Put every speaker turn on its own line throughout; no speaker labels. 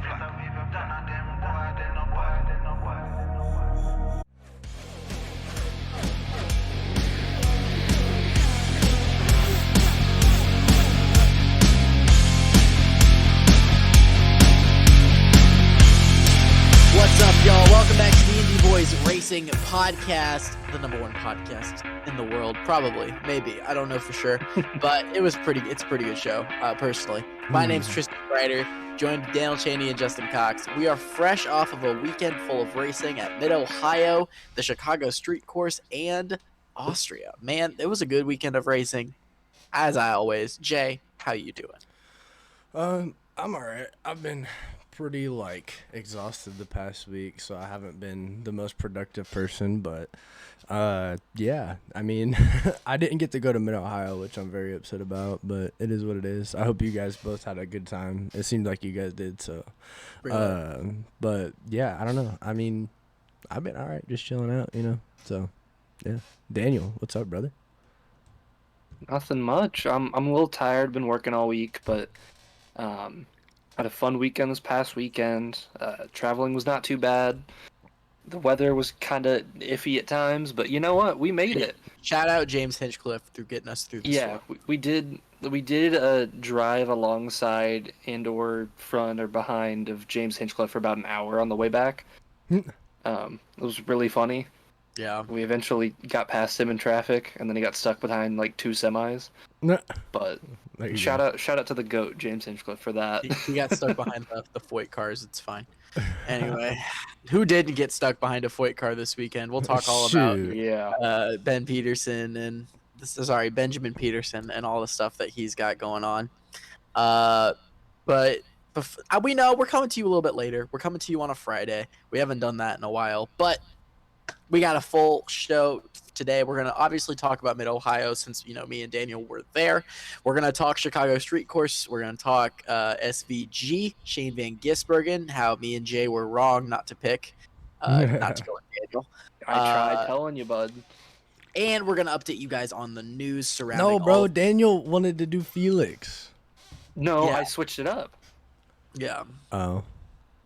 What's up, y'all? Welcome back to the Indy Boys Racing Podcast, the number one podcast in the world, probably, maybe. I don't know for sure, but it's a pretty good show, personally. My name's Tristan Ryder, joined Daniel Cheney and Justin Cox. We are fresh off of a weekend full of racing at Mid-Ohio, the Chicago Street Course, and Austria. Man, it was a good weekend of racing, as I always. Jay, how you doing?
I'm all right. I've been pretty exhausted the past week, so I haven't been the most productive person, but yeah, I mean, I didn't get to go to Mid-Ohio, which I'm very upset about, but it is what it is. I hope you guys both had a good time. It seemed like you guys did, so but yeah, I don't know. I mean, I've been all right, just chilling out, so yeah. Daniel, what's up, brother?
Nothing much. I'm a little tired, been working all week, but had a fun weekend this past weekend. Traveling was not too bad. The weather was kind of iffy at times, but you know what? We made it.
Shout out James Hinchcliffe through getting us through this.
Yeah, we did a drive alongside and or front or behind of James Hinchcliffe for about an hour on the way back. It was really funny.
Yeah.
We eventually got past him in traffic, and then he got stuck behind two semis. But shout out to the GOAT, James Hinchcliffe, for that.
He got stuck behind the Foyt cars. It's fine. Anyway, who didn't get stuck behind a Foyt car this weekend? We'll talk all about Benjamin Peterson and all the stuff that he's got going on. But we know we're coming to you a little bit later. We're coming to you on a Friday. We haven't done that in a while, but we got a full show today. We're going to obviously talk about Mid-Ohio since, me and Daniel were there. We're going to talk Chicago Street Course. We're going to talk SVG, Shane Van Gisbergen, how me and Jay were wrong not to pick, not to go with Daniel.
I tried telling you, bud.
And we're going to update you guys on the news surrounding
No, bro, Daniel wanted to do Felix.
No,
Yeah.
I switched it up.
Yeah.
Oh.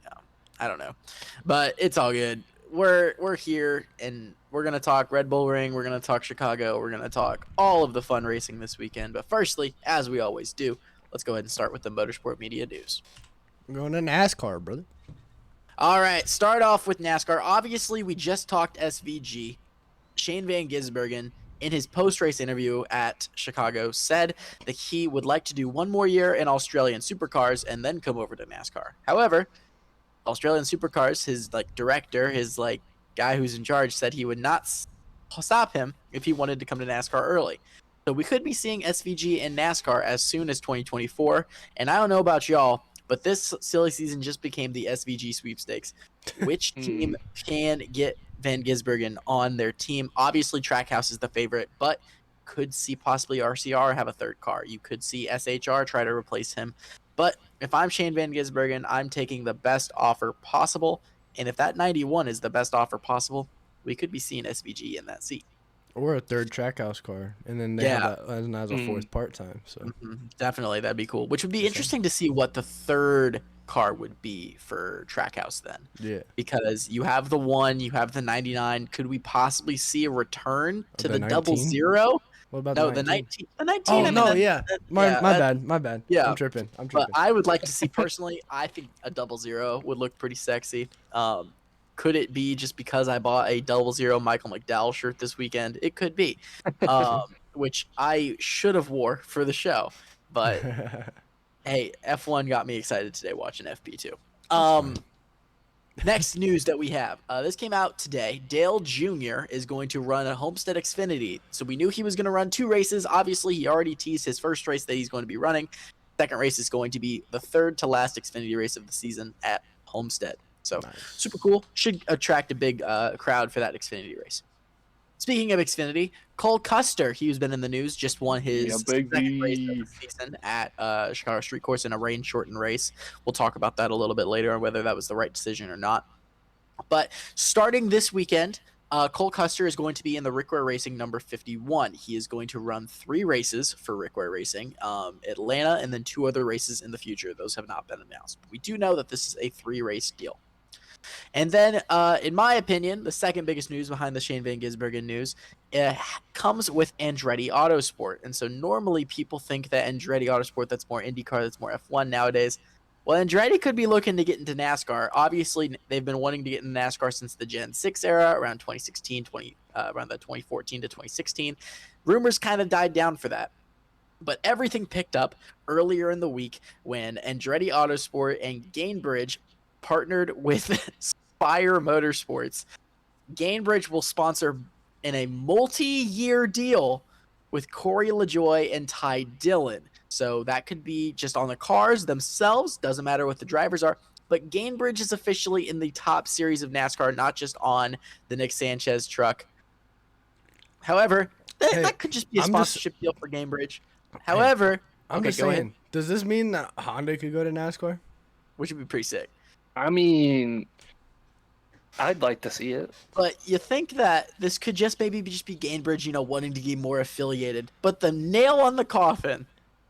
Yeah. I don't know. But it's all good. We're here, and we're going to talk Red Bull Ring. We're going to talk Chicago. We're going to talk all of the fun racing this weekend. But firstly, as we always do, let's go ahead and start with the Motorsport Media news.
I'm going to NASCAR, brother.
All right, start off with NASCAR. Obviously, we just talked SVG. Shane Van Gisbergen, in his post-race interview at Chicago, said that he would like to do one more year in Australian Supercars and then come over to NASCAR. However, Australian Supercars, his director, his guy who's in charge, said he would not stop him if he wanted to come to NASCAR early. So we could be seeing SVG in NASCAR as soon as 2024. And I don't know about y'all, but this silly season just became the SVG sweepstakes. Which team can get Van Gisbergen on their team? Obviously, Trackhouse is the favorite, but could see possibly RCR have a third car. You could see SHR try to replace him. But if I'm Shane Van Gisbergen, I'm taking the best offer possible. And if that 91 is the best offer possible, we could be seeing SVG in that seat.
Or a third Trackhouse car. And then they have that as a fourth part-time. So
Definitely, that'd be cool. Which would be interesting to see what the third car would be for Trackhouse then.
Yeah.
Because you have the 1, you have the 99. Could we possibly see a return to the 00?
What about
the 19? The 19.
Oh,
I mean,
no, yeah. My bad.
Yeah.
I'm tripping.
But I would like to see, personally, I think a 00 would look pretty sexy. Could it be just because I bought a 00 Michael McDowell shirt this weekend? It could be, which I should have wore for the show. But, hey, F1 got me excited today watching FP2. Next news that we have. This came out today. Dale Jr. is going to run a Homestead Xfinity. So we knew he was going to run 2 races. Obviously, he already teased his first race that he's going to be running. Second race is going to be the third to last Xfinity race of the season at Homestead. So Super cool. Should attract a big crowd for that Xfinity race. Speaking of Xfinity, Cole Custer, he's been in the news, just won his second race of the season at Chicago Street Course in a rain-shortened race. We'll talk about that a little bit later on whether that was the right decision or not. But starting this weekend, Cole Custer is going to be in the Rick Ware Racing number 51. He is going to run 3 races for Rick Ware Racing, Atlanta, and then 2 other races in the future. Those have not been announced. But we do know that this is a 3-race deal. And then, in my opinion, the second biggest news behind the Shane Van Gisbergen news comes with Andretti Autosport. And so normally people think that Andretti Autosport, that's more IndyCar, that's more F1 nowadays. Well, Andretti could be looking to get into NASCAR. Obviously, they've been wanting to get into NASCAR since the Gen 6 era, around 2016, around the 2014 to 2016. Rumors kind of died down for that. But everything picked up earlier in the week when Andretti Autosport and Gainbridge partnered with Spire Motorsports. Gainbridge will sponsor in a multi-year deal with Corey LaJoie and Ty Dillon. So that could be just on the cars themselves. Doesn't matter what the drivers are. But Gainbridge is officially in the top series of NASCAR, not just on the Nick Sanchez truck. However, that could just be a sponsorship deal for Gainbridge. However,
I'm just saying, does this mean that Honda could go to NASCAR?
Which would be pretty sick.
I mean, I'd like to see it.
But you think that this could just maybe just be Gainbridge, wanting to get more affiliated. But the nail on the coffin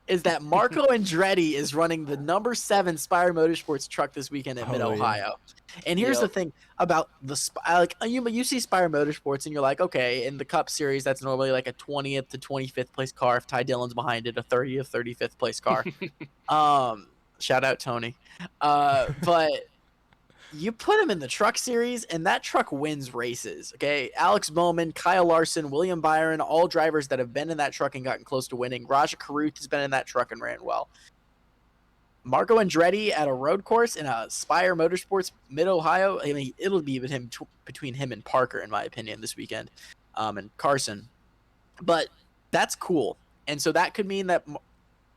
is that Marco Andretti is running the number 7 Spire Motorsports truck this weekend at Mid-Ohio. Yeah. And here's the thing about you see Spire Motorsports and you're like, okay, in the Cup Series, that's normally like a 20th to 25th place car. If Ty Dillon's behind it, a 30th, 35th place car. Shout out Tony. But you put him in the Truck Series, and that truck wins races, okay? Alex Bowman, Kyle Larson, William Byron, all drivers that have been in that truck and gotten close to winning. Raja Karuth has been in that truck and ran well. Marco Andretti at a road course in a Spire Motorsports Mid-Ohio, I mean, it'll be between him and Parker, in my opinion, this weekend, and Carson. But that's cool. And so that could mean that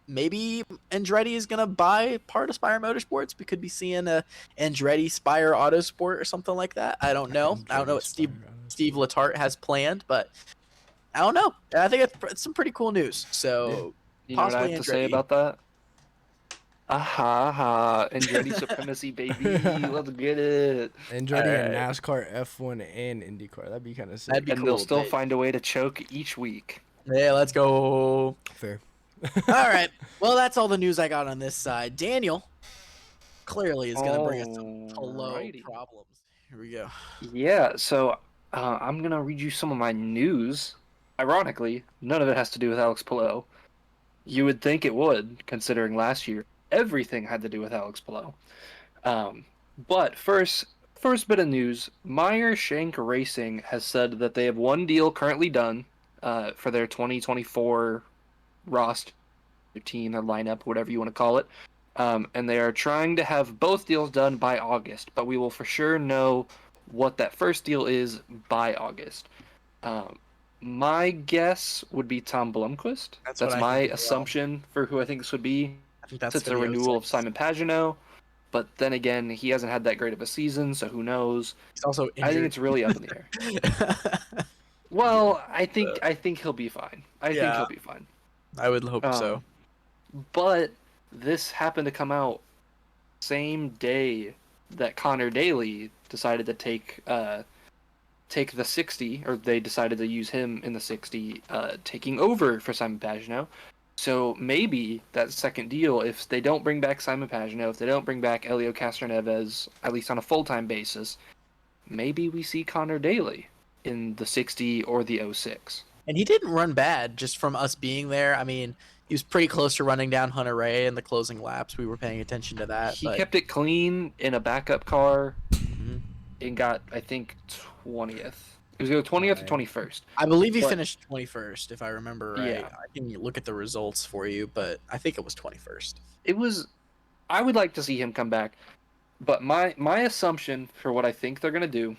maybe Andretti is going to buy part of Spire Motorsports. We could be seeing a Andretti Spire Autosport or something like that. I don't know. I don't know what Steve Letarte has planned, but I don't know. I think it's some pretty cool news. So
you know what I have to say about that? Andretti supremacy, baby. Let's get it.
Andretti and NASCAR, F1, and IndyCar. That'd be kind of sick.
That'd be
cool. They'll still find a way to choke each week.
Yeah, let's go.
Fair.
All right. Well, that's all the news I got on this side. Daniel clearly is going to bring us some hello problems. Here we go.
Yeah, so I'm going to read you some of my news. Ironically, none of it has to do with Alex Palou. You would think it would, considering last year everything had to do with Alex Palou. But first bit of news, Meyer Shank Racing has said that they have one deal currently done for their 2024 roster, their team, their lineup, whatever you want to call it. And they are trying to have both deals done by August, but we will for sure know what that first deal is by August. My guess would be Tom Blomqvist. That's my assumption for who I think this would be.
I think that's
it's a renewal of Simon Pagenaud, but then again, he hasn't had that great of a season, so who knows?
He's also injured.
I think it's really up in the air. Well, I think he'll be fine. I think he'll be fine.
I would hope so.
But this happened to come out same day that Connor Daly decided to take the 60, or they decided to use him in the 60, taking over for Simon Pagenaud. So maybe that second deal, if they don't bring back Simon Pagenaud, if they don't bring back Elio Castroneves, at least on a full-time basis, maybe we see Connor Daly in the 60 or the 06.
And he didn't run bad just from us being there. I mean, he was pretty close to running down Hunter Ray in the closing laps. We were paying attention to that.
He kept it clean in a backup car and got, I think, 20th. It was either 20th or 21st.
I believe he finished 21st, if I remember right.
Yeah.
I can look at the results for you, but I think it was 21st.
I would like to see him come back. But my assumption for what I think they're going to do,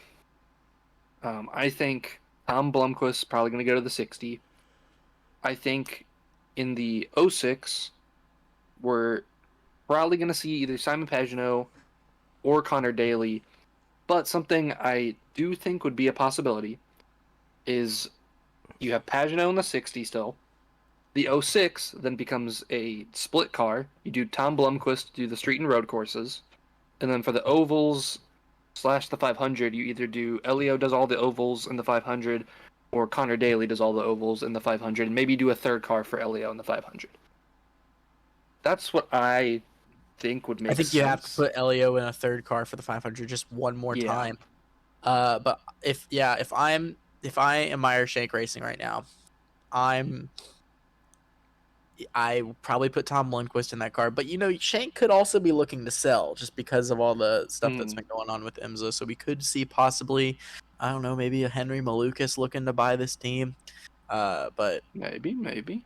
I think Tom Blomqvist is probably going to go to the 60. I think in the 06, we're probably going to see either Simon Pagenaud or Connor Daly. But something I do think would be a possibility is you have Pagenaud in the 60 still. The 06 then becomes a split car. You do Tom Blomqvist do the street and road courses. And then for the ovals, / the 500, you either do Elio does all the ovals in the 500, or Connor Daly does all the ovals in the 500, and maybe do a third car for Elio in the 500. That's what I think would make
I think
sense.
you have to put Elio in a third car for the 500 just one more time. But if I am Meyer Shank Racing right now, I would probably put Tom Lundquist in that car. But Shank could also be looking to sell just because of all the stuff that's been going on with IMSA. So we could see possibly, I don't know, maybe a Henry Malukas looking to buy this team. But
maybe.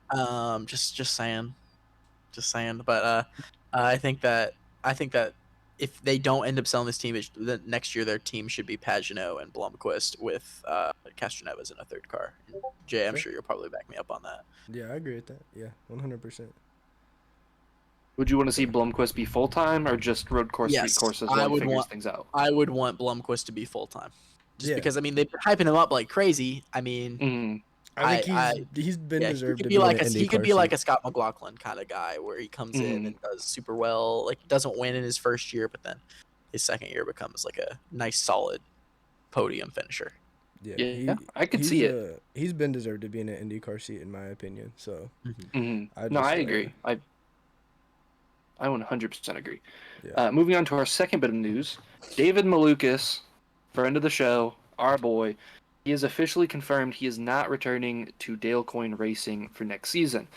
Just saying. But I think that if they don't end up selling this team, the next year their team should be Pagenaud and Blomqvist with Castroneves in a third car. And Jay, I'm sure you'll probably back me up on that.
Yeah, I agree with that. Yeah, 100%.
Would you want to see Blomqvist be full time or just road course
Yes,
street courses
I
while he
would
figures
want-
things out?
I would want Blomqvist to be full time, just
Yeah.
because they've been hyping him up like crazy. I mean,
Mm.
I think he's been deserved to be
like
in an
he could
IndyCar
be like
seat.
a Scott McLaughlin kind of guy where he comes in and does super well. Like, doesn't win in his first year, but then his second year becomes like a nice solid podium finisher.
Yeah, I could see it.
He's been deserved to be in an IndyCar seat, in my opinion. So,
I agree. I 100% agree.
Yeah.
Moving on to our second bit of news, David Malukas, friend of the show, our boy, he has officially confirmed he is not returning to Dale Coyne Racing for next season.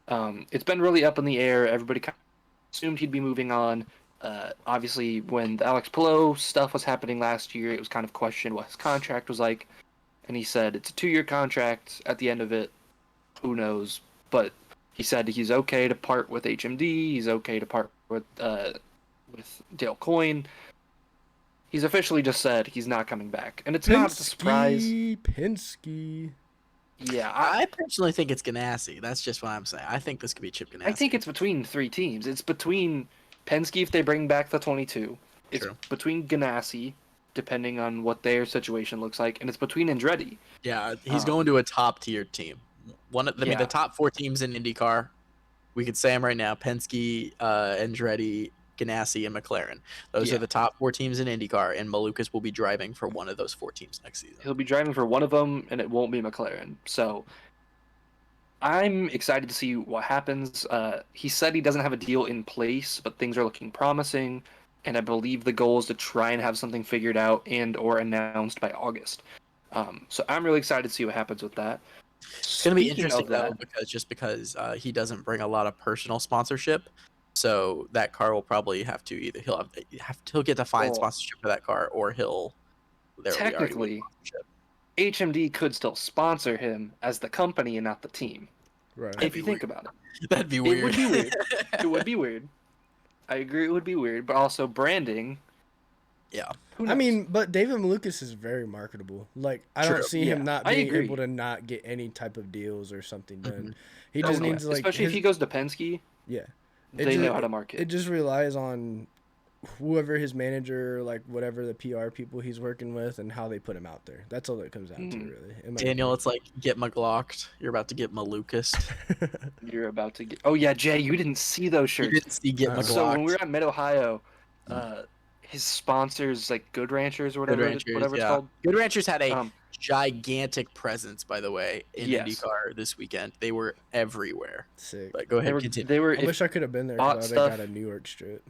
It's been really up in the air. Everybody kind of assumed he'd be moving on. Obviously, when the Alex Palou stuff was happening last year, it was kind of questioned what his contract was like. And he said it's a 2-year contract. At the end of it, who knows? But he said he's okay to part with HMD. He's okay to part with Dale Coyne. He's officially just said he's not coming back, and it's not a surprise.
Penske.
Yeah,
I personally think it's Ganassi. That's just what I'm saying. I think this could be Chip Ganassi.
I think it's between 3 teams. It's between Penske if they bring back the 22. It's between Ganassi, depending on what their situation looks like, and it's between Andretti.
Yeah, he's going to a top tier team. The top 4 teams in IndyCar, we could say them right now: Penske, Andretti, Ganassi, and McLaren. Those are the top 4 teams in IndyCar, and Malukas will be driving for one of those 4 teams next season.
He'll be driving for one of them, and it won't be McLaren. So I'm excited to see what happens. He said he doesn't have a deal in place, but things are looking promising, and I believe the goal is to try and have something figured out and or announced by August. So I'm really excited to see what happens with that.
It's going to be interesting, though, because he doesn't bring a lot of personal sponsorship. So that car will probably have to either he'll get to find sponsorship for that car, or
technically HMD could still sponsor him as the company and not the team.
Right.
If you think about it,
that'd be weird.
It would be weird. It would be weird. I agree, it would be weird, but also branding.
Yeah.
I mean, but David Malukas is very marketable. Like, I don't see him not being able to not get any type of deals or something done. He just needs
especially if he goes to Penske.
Yeah.
They know how to market.
It just relies on whoever his manager, like whatever the PR people he's working with, and how they put him out there. That's all it comes down to, really.
Daniel, it's like get McLocked. You're about to get Malukas.
You're about to get. Oh yeah, Jay, you didn't see those shirts.
You didn't see get McLocked.
So when we were at Mid Ohio, his sponsors, like Good Ranchers or whatever, it's called.
Good Ranchers had a gigantic presence, by the way, in IndyCar this weekend. They were everywhere.
Sick.
But go ahead, continue.
I wish I could have been there. Because I got a New York strip.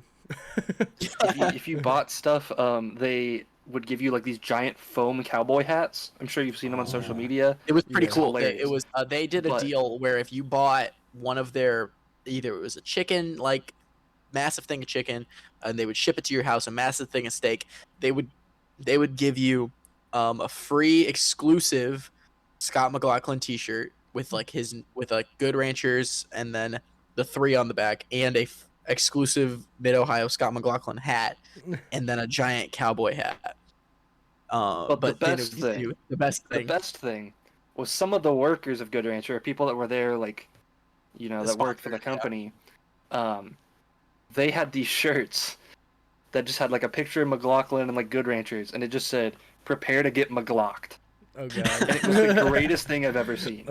if you bought stuff, they would give you like these giant foam cowboy hats. I'm sure you've seen them on social media.
It was pretty cool. It was. They did a deal where if you bought one of their, either it was a chicken, like massive thing of chicken, and they would ship it to your house, a massive thing of steak. They would give you a free exclusive Scott McLaughlin T-shirt with Good Ranchers and then the 3 on the back, and a exclusive Mid Ohio Scott McLaughlin hat, and then a giant cowboy hat.
But the best thing was some of the workers of Good Rancher, or people that were there, like, that worked for the company. They had these shirts that just had like a picture of McLaughlin and like Good Ranchers, and it just said, "Prepare to get McLocked."
Oh god!
And it was the greatest thing I've ever seen.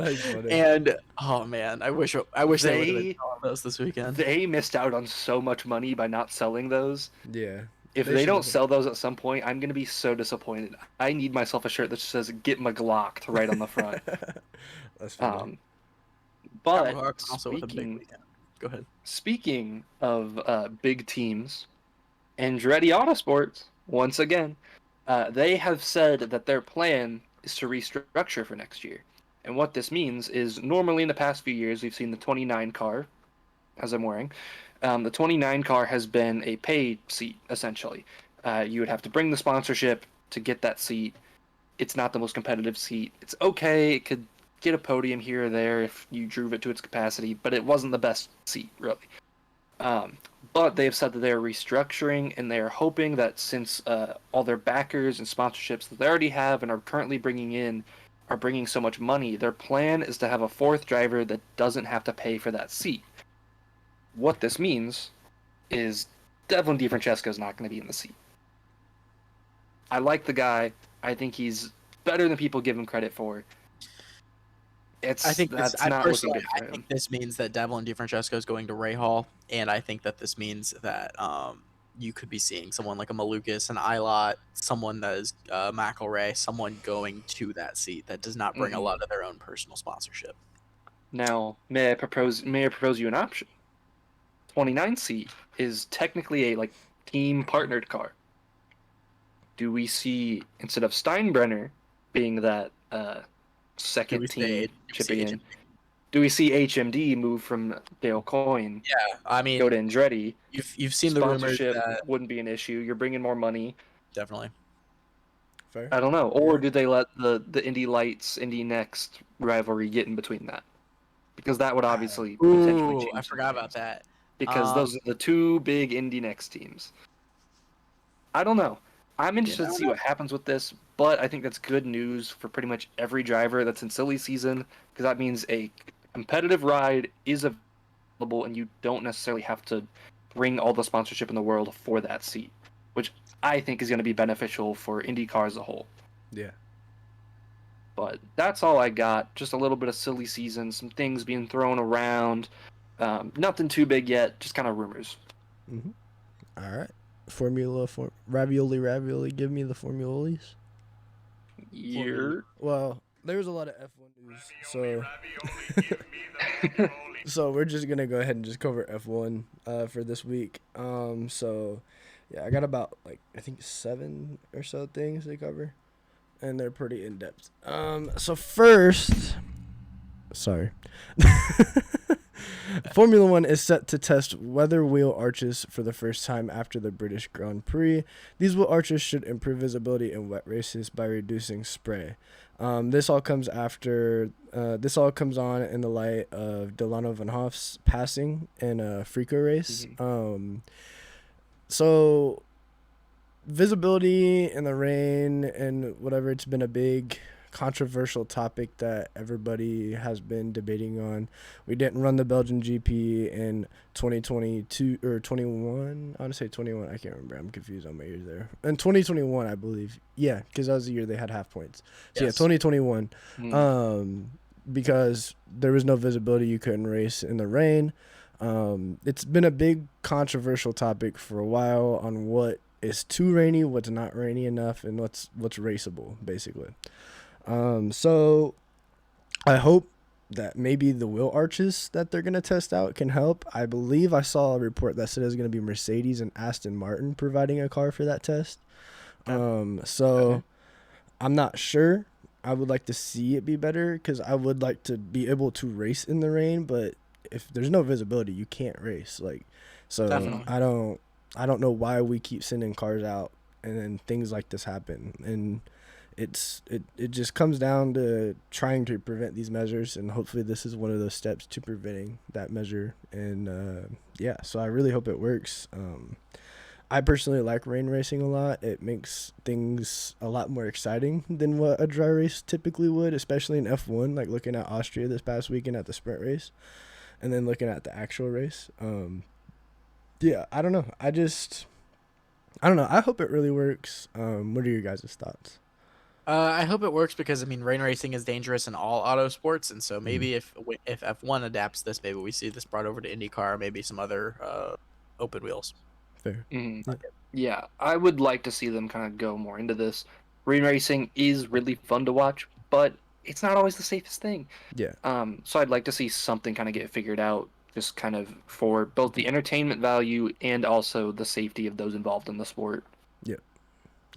And oh man, I wish they would have those this weekend.
They missed out on so much money by not selling those.
Yeah.
If
They
they
should
don't
definitely-
sell those at some point, I'm gonna be so disappointed. I need myself a shirt that just says "Get McGlocked" right on the front.
That's funny.
Um,
Kyle
but
McLaughlin also with a big
speaking
weekend. Go ahead.
speaking of big teams, Andretti Autosports once again, they have said that their plan is to restructure for next year. And what this means is normally in the past few years we've seen the 29 car, as I'm wearing. The 29 car has been a paid seat essentially. You would have to bring the sponsorship to get that seat. It's not the most competitive seat. It's okay. It could get a podium here or there if you drove it to its capacity, but it wasn't the best seat really. But they have said that they're restructuring, and they are hoping that since all their backers and sponsorships that they already have and are currently bringing in are bringing so much money, their plan is to have a fourth driver that doesn't have to pay for that seat. What this means is Devlin DeFrancesco is not going to be in the seat. I like the guy. I think he's better than people give him credit for.
I think
That's not looking good
I
for him.
think this means that Devlin DeFrancesco is going to Ray Hall, and I think that this means that you could be seeing someone like a Malukas, an Ilott, someone that is McElray, someone going to that seat that does not bring a
Mhm.
lot of their own personal sponsorship.
Now, may I propose you an option? 29 seat is technically a team partnered car. Do we see, instead of Steinbrenner being that second
we
team
see
chipping in,
HMD?
do we see HMD move from Dale Coyne,
Yeah, I mean,
go to Andretti?
you've seen the rumors
Sponsorship
that
wouldn't be an issue. You're bringing more money.
definitely.
Fair.
I don't know. Or
Yeah.
did they let the Indy Lights, Indy Next rivalry get in between that? Because that would obviously potentially
Ooh,
change
I
some
forgot about
things.
that.
Because those are the two big Indy Next teams. I don't know. I'm interested to see what happens with this, but I think that's good news for pretty much every driver that's in silly season, because that means a competitive ride is available and you don't necessarily have to bring all the sponsorship in the world for that seat, which I think is going to be beneficial for IndyCar as a whole.
Yeah.
But that's all I got. Just a little bit of silly season, some things being thrown around. Nothing too big yet, just kind of rumors.
Mm-hmm. All right. Ravioli. Give me the formula's.
Year.
Well, there's a lot of F1 news, so so we're just gonna go ahead and just cover F1 for this week. So yeah, I got about I think 7 or so things to cover, and they're pretty in depth. So first, sorry. Formula One is set to test weather wheel arches for the first time after the British Grand Prix. These wheel arches should improve visibility in wet races by reducing spray. This all comes on in the light of Delano Van Hoff's passing in a Freako race. So visibility in the rain and whatever, it's been a big controversial topic that everybody has been debating on. We didn't run the Belgian GP in 2022 or 21. I want to say 21. I can't remember. I'm confused on my years there. In 2021, I believe. Yeah, because that was the year they had half points. So
Yes.
yeah, 2021. Because there was no visibility, you couldn't race in the rain. It's been a big controversial topic for a while on what is too rainy, what's not rainy enough, and what's raceable, basically. So I hope that maybe the wheel arches that they're going to test out can help. I believe I saw a report that said it was going to be Mercedes and Aston Martin providing a car for that test. So I'm not sure. I would like to see it be better because I would like to be able to race in the rain, but if there's no visibility, you can't race.
Definitely.
I don't know why we keep sending cars out and then things like this happen. And it just comes down to trying to prevent these measures, and hopefully this is one of those steps to preventing that measure. And so I really hope it works. I personally like rain racing a lot. It makes things a lot more exciting than what a dry race typically would, especially in F1, like looking at Austria this past weekend at the sprint race and then looking at the actual race. I don't know. I don't know. I hope it really works. What are your guys' thoughts?
I hope it works because rain racing is dangerous in all auto sports, and so maybe if F1 adapts this, maybe we see this brought over to IndyCar, maybe some other open wheels.
Fair.
Mm-hmm. Yeah, I would like to see them kind of go more into this. Ring racing is really fun to watch, but it's not always the safest thing.
Yeah.
So I'd like to see something kind of get figured out, just kind of for both the entertainment value and also the safety of those involved in the sport.
Yeah.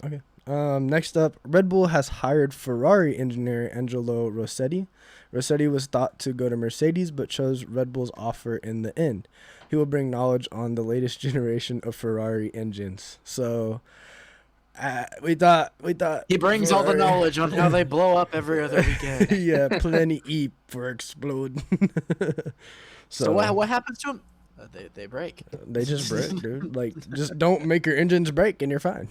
Okay. Next up, Red Bull has hired Ferrari engineer Angelo Rossetti. Rossetti was thought to go to Mercedes, but chose Red Bull's offer in the end. He will bring knowledge on the latest generation of Ferrari engines. So, we thought
He brings all the
Ferrari-
knowledge on how they blow up every other weekend.
yeah, plenty E for explode.
So what happens to them? They break.
They just break, dude. Like, just don't make your engines break and you're fine.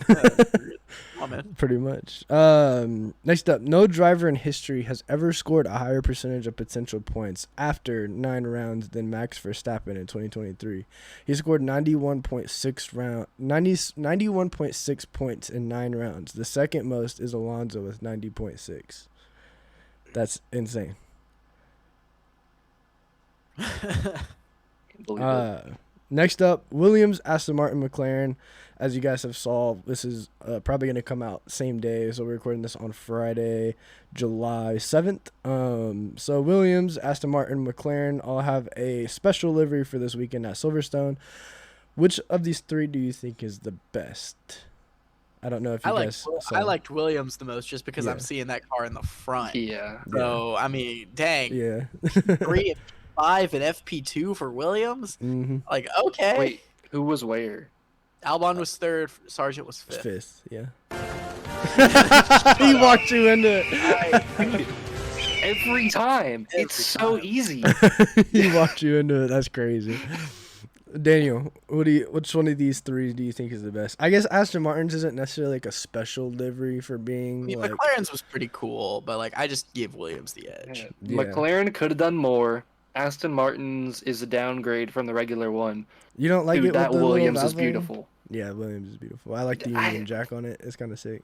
Oh, man.
Pretty much. Next up, no driver in history has ever scored a higher percentage of potential points after 9 rounds than Max Verstappen in 2023. He scored 91.6 points in 9 rounds. The second most is Alonso with 90.6. That's insane.
Believe it.
Next up, Williams, Aston Martin, McLaren. As you guys have saw, this is probably going to come out same day. So we're recording this on Friday, July 7th. So Williams, Aston Martin, McLaren all have a special livery for this weekend at Silverstone. Which of these 3 do you think is the best? I don't know if you guys saw.
I liked Williams the most just because
Yeah.
I'm seeing that car in the front.
Yeah.
So, I mean, dang.
Yeah.
3 5 and FP2 for Williams?
Mm-hmm.
Like, okay.
Wait, who was where?
Albon was 3rd, Sargent was 5th.
Fifth, yeah. He walked you into it.
Every time. It's so easy.
He walked you into it. That's crazy. Daniel, which one of these 3 do you think is the best? I guess Aston Martin's isn't necessarily like a special livery for being
I mean,
like
McLaren's was pretty cool, but like I just give Williams the edge.
Yeah.
McLaren could have done more. Aston Martin's is a downgrade from the regular one.
you don't like
Dude,
it.
that
with the
Williams
little
is
valve?
beautiful.
Yeah, Williams is beautiful. I like the Union Jack on it. It's kind of sick.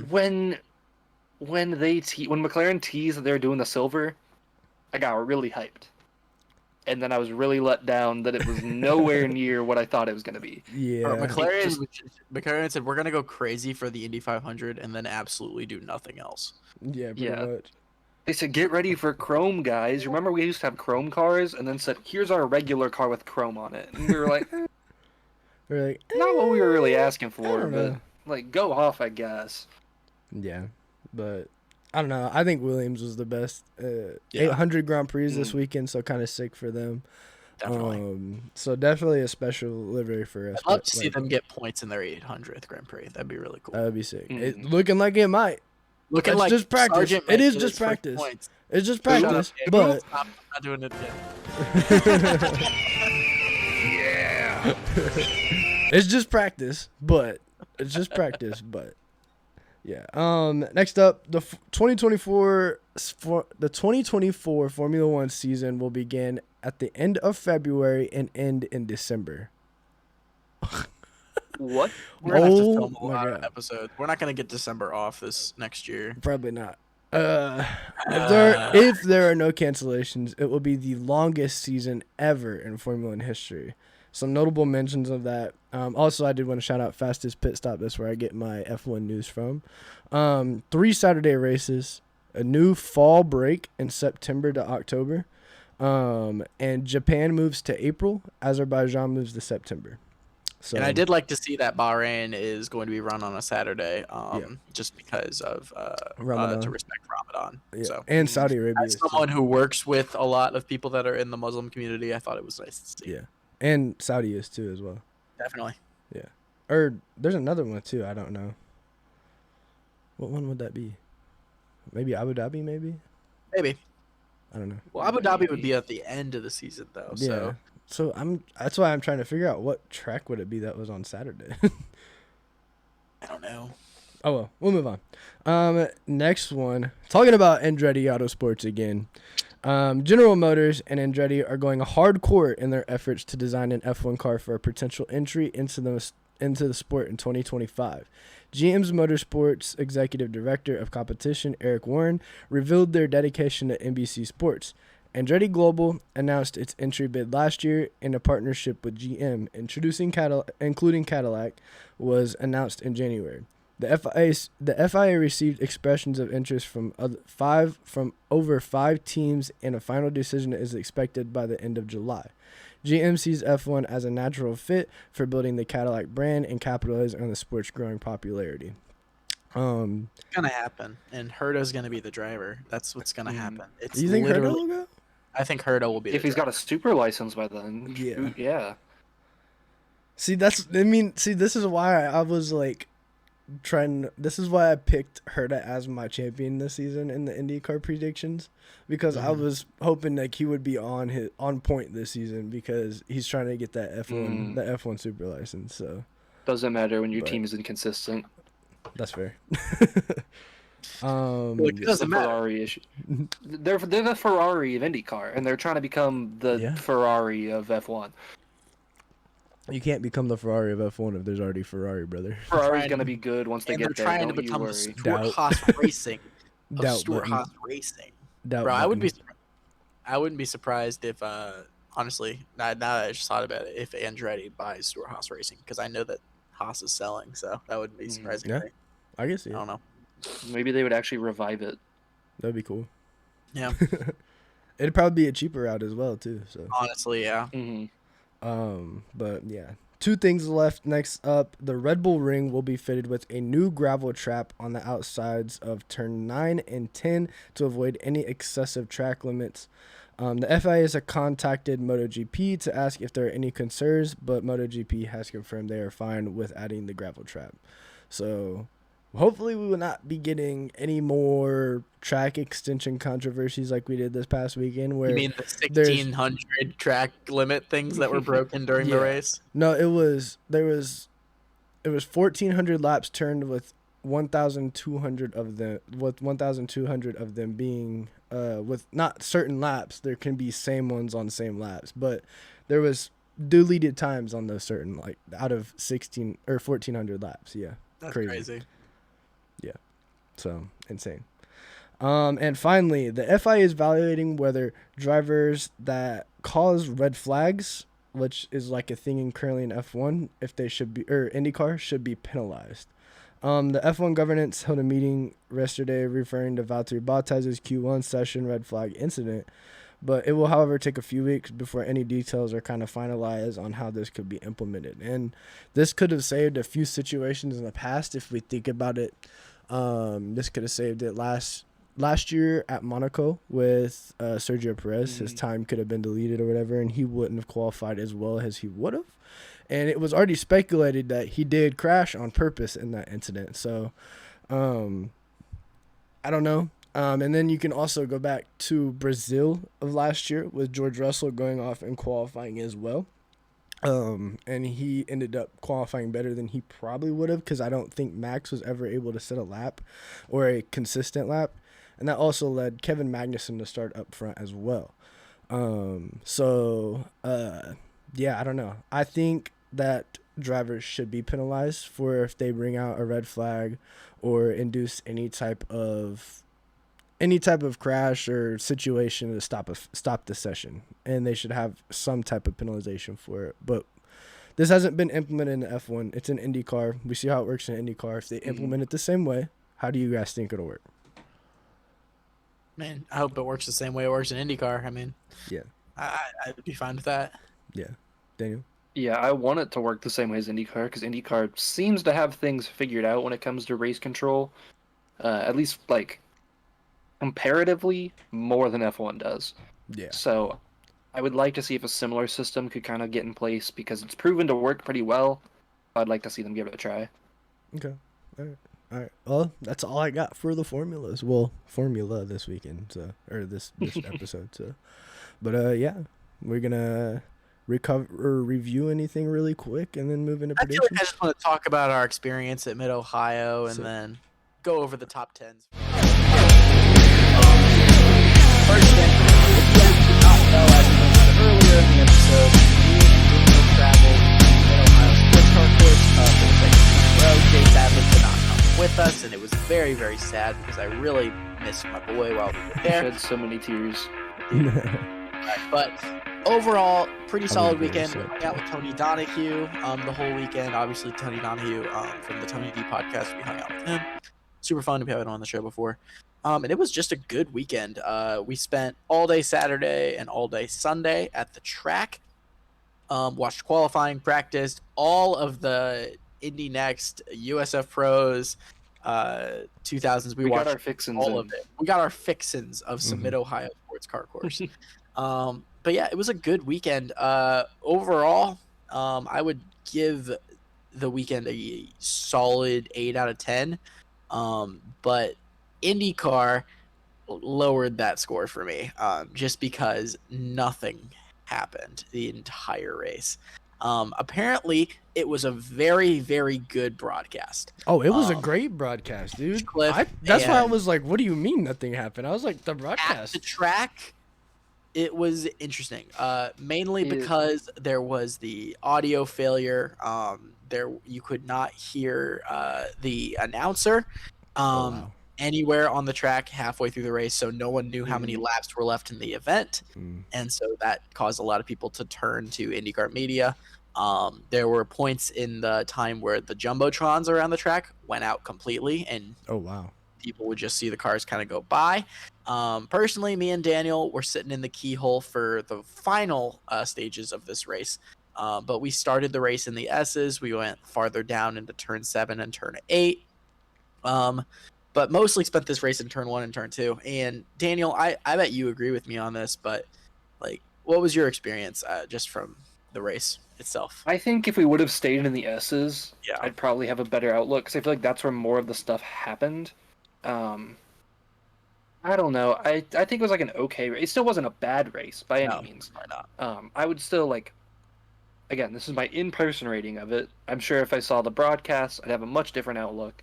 When McLaren teased that they were doing the silver, I got really hyped. And then I was really let down that it was nowhere near what I thought it was going to be.
Yeah,
McLaren said we're gonna go crazy for the Indy 500 and then absolutely do nothing else.
yeah, pretty
Yeah.
much.
They said, get ready for chrome, guys. Remember we used to have chrome cars? And then said, here's our regular car with chrome on it. And we were like,
We're like,
not what we were really asking for,
don't
but
know.
like, go off, I guess.
yeah, but I don't know. I think Williams was the best.
Yeah.
800 Grand Prix this weekend, so kind of sick for them.
Definitely.
So definitely a special livery for us.
I'd love
but,
to see
like,
them get points in their 800th Grand Prix. That'd be really cool.
That would be sick.
Mm.
It looking like it might.
Looking
It's
like
just practice.
Sargent
It
might
is
get
just
his first
practice.
points.
It's just
Shut up,
practice,
Gabriel.
but
I'm not doing it again.
it's just practice. But yeah. Next up, the 2024 Formula 1 season will begin at the end of February and end in December.
What?
We're gonna have to
Oh
film a
my
lot
God.
of episodes. We're not gonna get December off this next year.
Probably not. If there are no cancellations, it will be the longest season ever in Formula 1 history. Some notable mentions of that. Also, I did want to shout out Fastest Pit Stop. That's where I get my F1 news from. 3 Saturday races, a new fall break in September to October, and Japan moves to April. Azerbaijan moves to September. So,
And I did like to see that Bahrain is going to be run on a Saturday, just because of
Ramadan.
to respect Ramadan.
Yeah.
So,
And Saudi Arabia.
as someone who works with a lot of people that are in the Muslim community, I thought it was nice to see.
Yeah. And Saudi is too as well.
Definitely.
Or there's another one too. I don't know. What one would that be? Maybe Abu Dhabi. Maybe
Maybe.
I don't know.
Well, Abu Dhabi would be at the end of the season, though.
Yeah.
So
So that's why I'm trying to figure out what track would it be that was on Saturday.
I don't know.
Oh well, we'll move on. Next one, talking about Andretti Autosports again. General Motors and Andretti are going hardcore in their efforts to design an F1 car for a potential entry into the sport in 2025. GM's Motorsports Executive Director of Competition, Eric Warren, revealed their dedication to NBC Sports. Andretti Global announced its entry bid last year in a partnership with GM, including Cadillac, was announced in January. The FIA received expressions of interest from over 5 teams, and a final decision is expected by the end of July. GM sees F1 as a natural fit for building the Cadillac brand and capitalizing on the sport's growing popularity.
It's gonna happen, and Herta's gonna be the driver. That's what's gonna happen. It's
You think Herta
literally.
will go?
I think Herta will be.
If he's got a super license by then,
Yeah.
shoot, yeah.
See, this is why I was like this is why I picked Herta as my champion this season in the IndyCar predictions, because I was hoping like he would be on point this season because he's trying to get that F1 super license. So
doesn't matter when your team is inconsistent.
that's fair.
Look, it doesn't matter.
Ferrari issue. They're the Ferrari of IndyCar, and they're trying to become the Ferrari of F1.
You can't become the Ferrari of F1 if there's already Ferrari, brother.
Ferrari's gonna be good once they get there.
They're trying to
Don't you
become the
worry.
Stuart Haas Racing. Stuart Haas Racing. Bro, I wouldn't be surprised if honestly, now that I just thought about it, if Andretti buys Stuart Haas Racing, because I know that Haas is selling, so that wouldn't be surprising.
Yeah,
to me.
I guess.
I don't know.
Maybe they would actually revive it.
That'd be cool.
Yeah.
It'd probably be a cheaper route as well too. So
honestly, yeah.
But yeah. 2 things left. Next up, the Red Bull Ring will be fitted with a new gravel trap on the outsides of turn 9 and 10 to avoid any excessive track limits. The FIA has contacted MotoGP to ask if there are any concerns, but MotoGP has confirmed they are fine with adding the gravel trap. So hopefully we will not be getting any more track extension controversies like we did this past weekend. Where
you mean the 1,600 track limit things that were broken during the race?
No, it was 1,400 laps turned with 1,200 of them being with not certain laps. There can be same ones on same laps, but there was deleted times on those certain, like out of 16 or 1,400 laps. Yeah,
that's crazy.
Yeah, so insane. And finally, the FIA is evaluating whether drivers that cause red flags, which is like a thing currently in F1, if they should be, or IndyCar should be penalized. The F1 governance held a meeting yesterday referring to Valtteri Bottas's Q1 session red flag incident, but it will, however, take a few weeks before any details are kind of finalized on how this could be implemented. And this could have saved a few situations in the past if we think about it. This could have saved it last year at Monaco with Sergio Perez. His time could have been deleted or whatever, and he wouldn't have qualified as well as he would have. And it was already speculated that he did crash on purpose in that incident. So, I don't know. And then you can also go back to Brazil of last year with George Russell going off and qualifying as well. And he ended up qualifying better than he probably would have, because I don't think Max was ever able to set a lap or a consistent lap. And that also led Kevin Magnussen to start up front as well. Yeah, I don't know. I think that drivers should be penalized for if they bring out a red flag or induce any type of crash or situation to stop the session, and they should have some type of penalization for it. But this hasn't been implemented in F1. It's an IndyCar. We see how it works in IndyCar. If they implement it the same way, how do you guys think it'll work?
Man, I hope it works the same way it works in IndyCar. I mean,
yeah,
I'd be fine with that.
Yeah, Daniel.
Yeah, I want it to work the same way as IndyCar, because IndyCar seems to have things figured out when it comes to race control. At least, like, comparatively more than F1 does.
Yeah.
So I would like to see if a similar system could kind of get in place, because it's proven to work pretty well. I'd like to see them give it a try.
Okay. All right. Well, that's all I got for the formulas. Well, formula this weekend, so, or this episode. So, but yeah, we're gonna review anything really quick and then move into predictions.
I feel like I just want to talk about our experience at Mid Ohio and then go over the top 10s. First thing, if you did not know, as we mentioned earlier in the episode, me and Daniel traveled to Mid Ohio Sports Car Course for the second row. Jay sadly could not come with us, and it was very, very sad because I really missed my boy while we were there.
I shed so many tears.
But overall, pretty solid
agree,
weekend.
so.
Hung out with Tony Donahue the whole weekend. Obviously, Tony Donahue from the Tony D podcast. We hung out with him. Super fun. We haven't on the show before. And it was just a good weekend. We spent all day Saturday and all day Sunday at the track. Watched qualifying, practiced all of the Indy Next, USF Pros, 2000s. We watched
got our fixins
all
in.
of it. We got our fixins of some Mid-Ohio sports car course. But yeah, it was a good weekend. Overall, I would give the weekend a solid 8 out of 10. But IndyCar lowered that score for me, just because nothing happened the entire race. Apparently, it was a very, very good broadcast.
Oh, it was a great broadcast, dude. That's why I was like, what do you mean nothing happened? I was like, the broadcast.
At the track, it was interesting, mainly because there was the audio failure. There you could not hear the announcer anywhere on the track halfway through the race, so no one knew how many laps were left in the event, and so that caused a lot of people to turn to IndyCar media. There were points in the time where the jumbotrons around the track went out completely, and people would just see the cars kind of go by. Personally, me and Daniel were sitting in the keyhole for the final stages of this race, but we started the race in the S's. We went farther down into turn 7 and turn 8. But mostly spent this race in turn 1 and turn 2. And Daniel, I bet you agree with me on this, but like, what was your experience just from the race itself?
I think if we would have stayed in the S's, I'd probably have a better outlook, because I feel like that's where more of the stuff happened. I don't know. I think it was like an okay race. It still wasn't a bad race by any means.
Why not?
I would still like. Again, this is my in-person rating of it. I'm sure if I saw the broadcast, I'd have a much different outlook.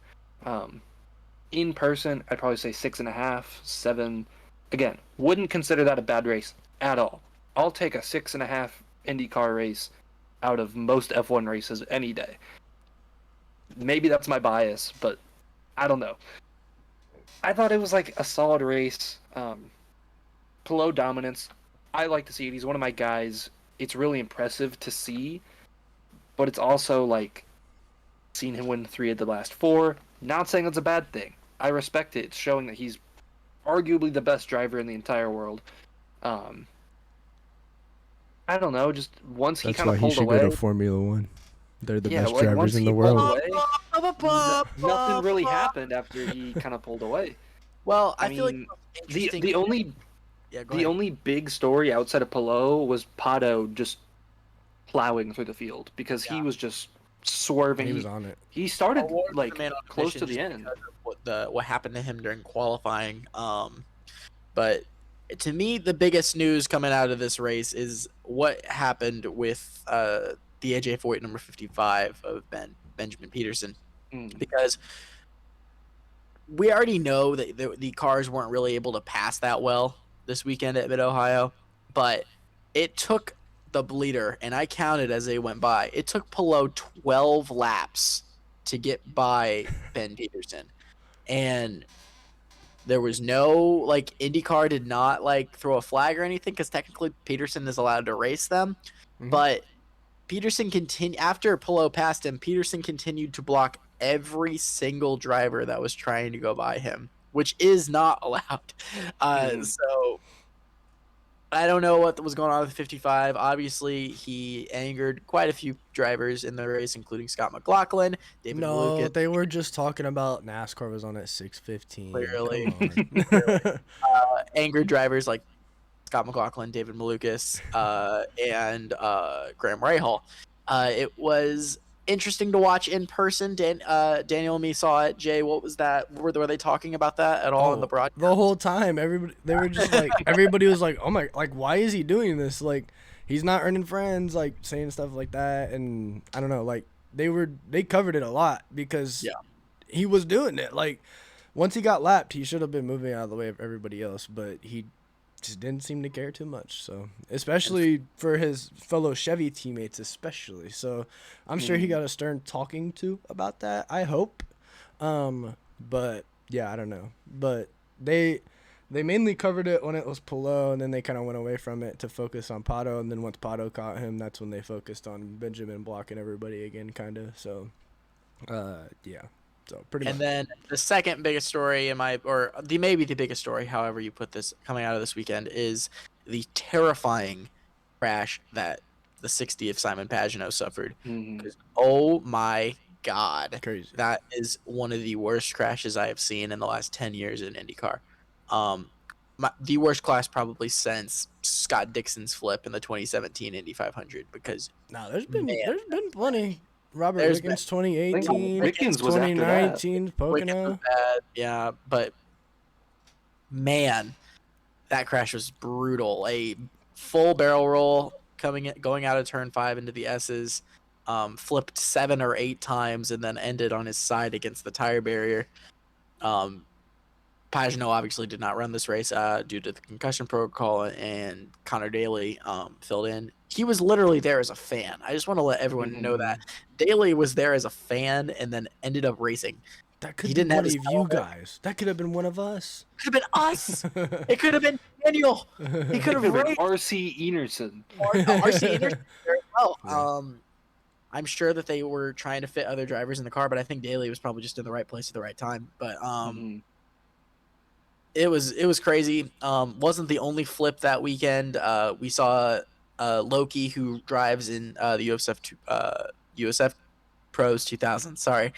In person, I'd probably say 6.5, 7. Again, wouldn't consider that a bad race at all. I'll take a 6.5 IndyCar race out of most F1 races any day. Maybe that's my bias, but I don't know. I thought it was like a solid race. Pelot dominance. I like to see it. He's one of my guys. It's really impressive to see, but it's also like seen him win 3 of the last 4. Not saying it's a bad thing. I respect it. It's showing that he's arguably the best driver in the entire world. I don't know. Just once he kind of pulled away.
That's why he should go to Formula One. They're the best drivers in the world.
Nothing really happened after he kind of pulled away.
Well, I feel like
the only big story outside of Pelot was Pato just plowing through the field, because he was just swerving.
He was on it.
He started like close to the end.
What happened to him during qualifying. But to me, the biggest news coming out of this race is what happened with the AJ Foyt number 55 of Benjamin Peterson, because we already know that the cars weren't really able to pass that well this weekend at Mid-Ohio, but it took the bleeder, and I counted as they went by. It took Pelot 12 laps to get by Ben Peterson, and there was no like IndyCar did not like throw a flag or anything, because technically Peterson is allowed to race them, but Peterson continued after Pelot passed him. Peterson continued to block every single driver that was trying to go by him, which is not allowed. So I don't know what was going on with 55. Obviously, he angered quite a few drivers in the race, including Scott McLaughlin, David Malukas.
They were just talking about NASCAR was on at 6:15.
Clearly. Angered drivers like Scott McLaughlin, David Malukas, and Graham Rahal. It was interesting to watch in person. Daniel and me saw it. Jay, what was that? Were they talking about that at all in the broadcast?
The whole time, they were just like, everybody was like, oh my, like, why is he doing this? Like, he's not earning friends, like saying stuff like that. And I don't know, like they covered it a lot, because he was doing it. Like, once he got lapped, he should have been moving out of the way of everybody else, but he just didn't seem to care too much. So, especially for his fellow Chevy teammates, especially. So, I'm sure he got a stern talking to about that, I hope. But yeah, I don't know. But They mainly covered it when it was Pelot, and then they kind of went away from it to focus on Pato. And then once Pato caught him, that's when they focused on Benjamin blocking everybody again, kind of. So, yeah. So pretty
And
much.
then the second biggest story maybe the biggest story, however you put this, coming out of this weekend is the terrifying crash that the 60th Simon Pagenaud suffered.
Mhm.
'Cause, oh my God,
Crazy.
that is one of the worst crashes I have seen in the last 10 years in IndyCar. The worst class probably since Scott Dixon's flip in the 2017 Indy 500 because
Now there's
man,
been plenty. Robert
there's been
Wickens
I think
2018,
Wickens was after that.
2019
Wickens was
Pocono.
bad, yeah, but man, that crash was brutal. A full barrel roll going out of turn 5 into the S's, flipped 7 or 8 times and then ended on his side against the tire barrier. Pagenaud obviously did not run this race due to the concussion protocol, and Connor Daly filled in. He was literally there as a fan. I just want to let everyone know that Daly was there as a fan and then ended up racing.
That could
He
be
didn't have
one
his
of you
helmet.
guys. That could have been one of us.
Could have been us. It could have been Daniel. He could have
Could've been
raced.
RC Enerson.
RC Anderson very well.
Yeah.
I'm sure that they were trying to fit other drivers in the car, but I think Daly was probably just in the right place at the right time. But
Mhm.
it was crazy. Wasn't the only flip that weekend. We saw Loki, who drives in the USF Pros 2000. Sorry,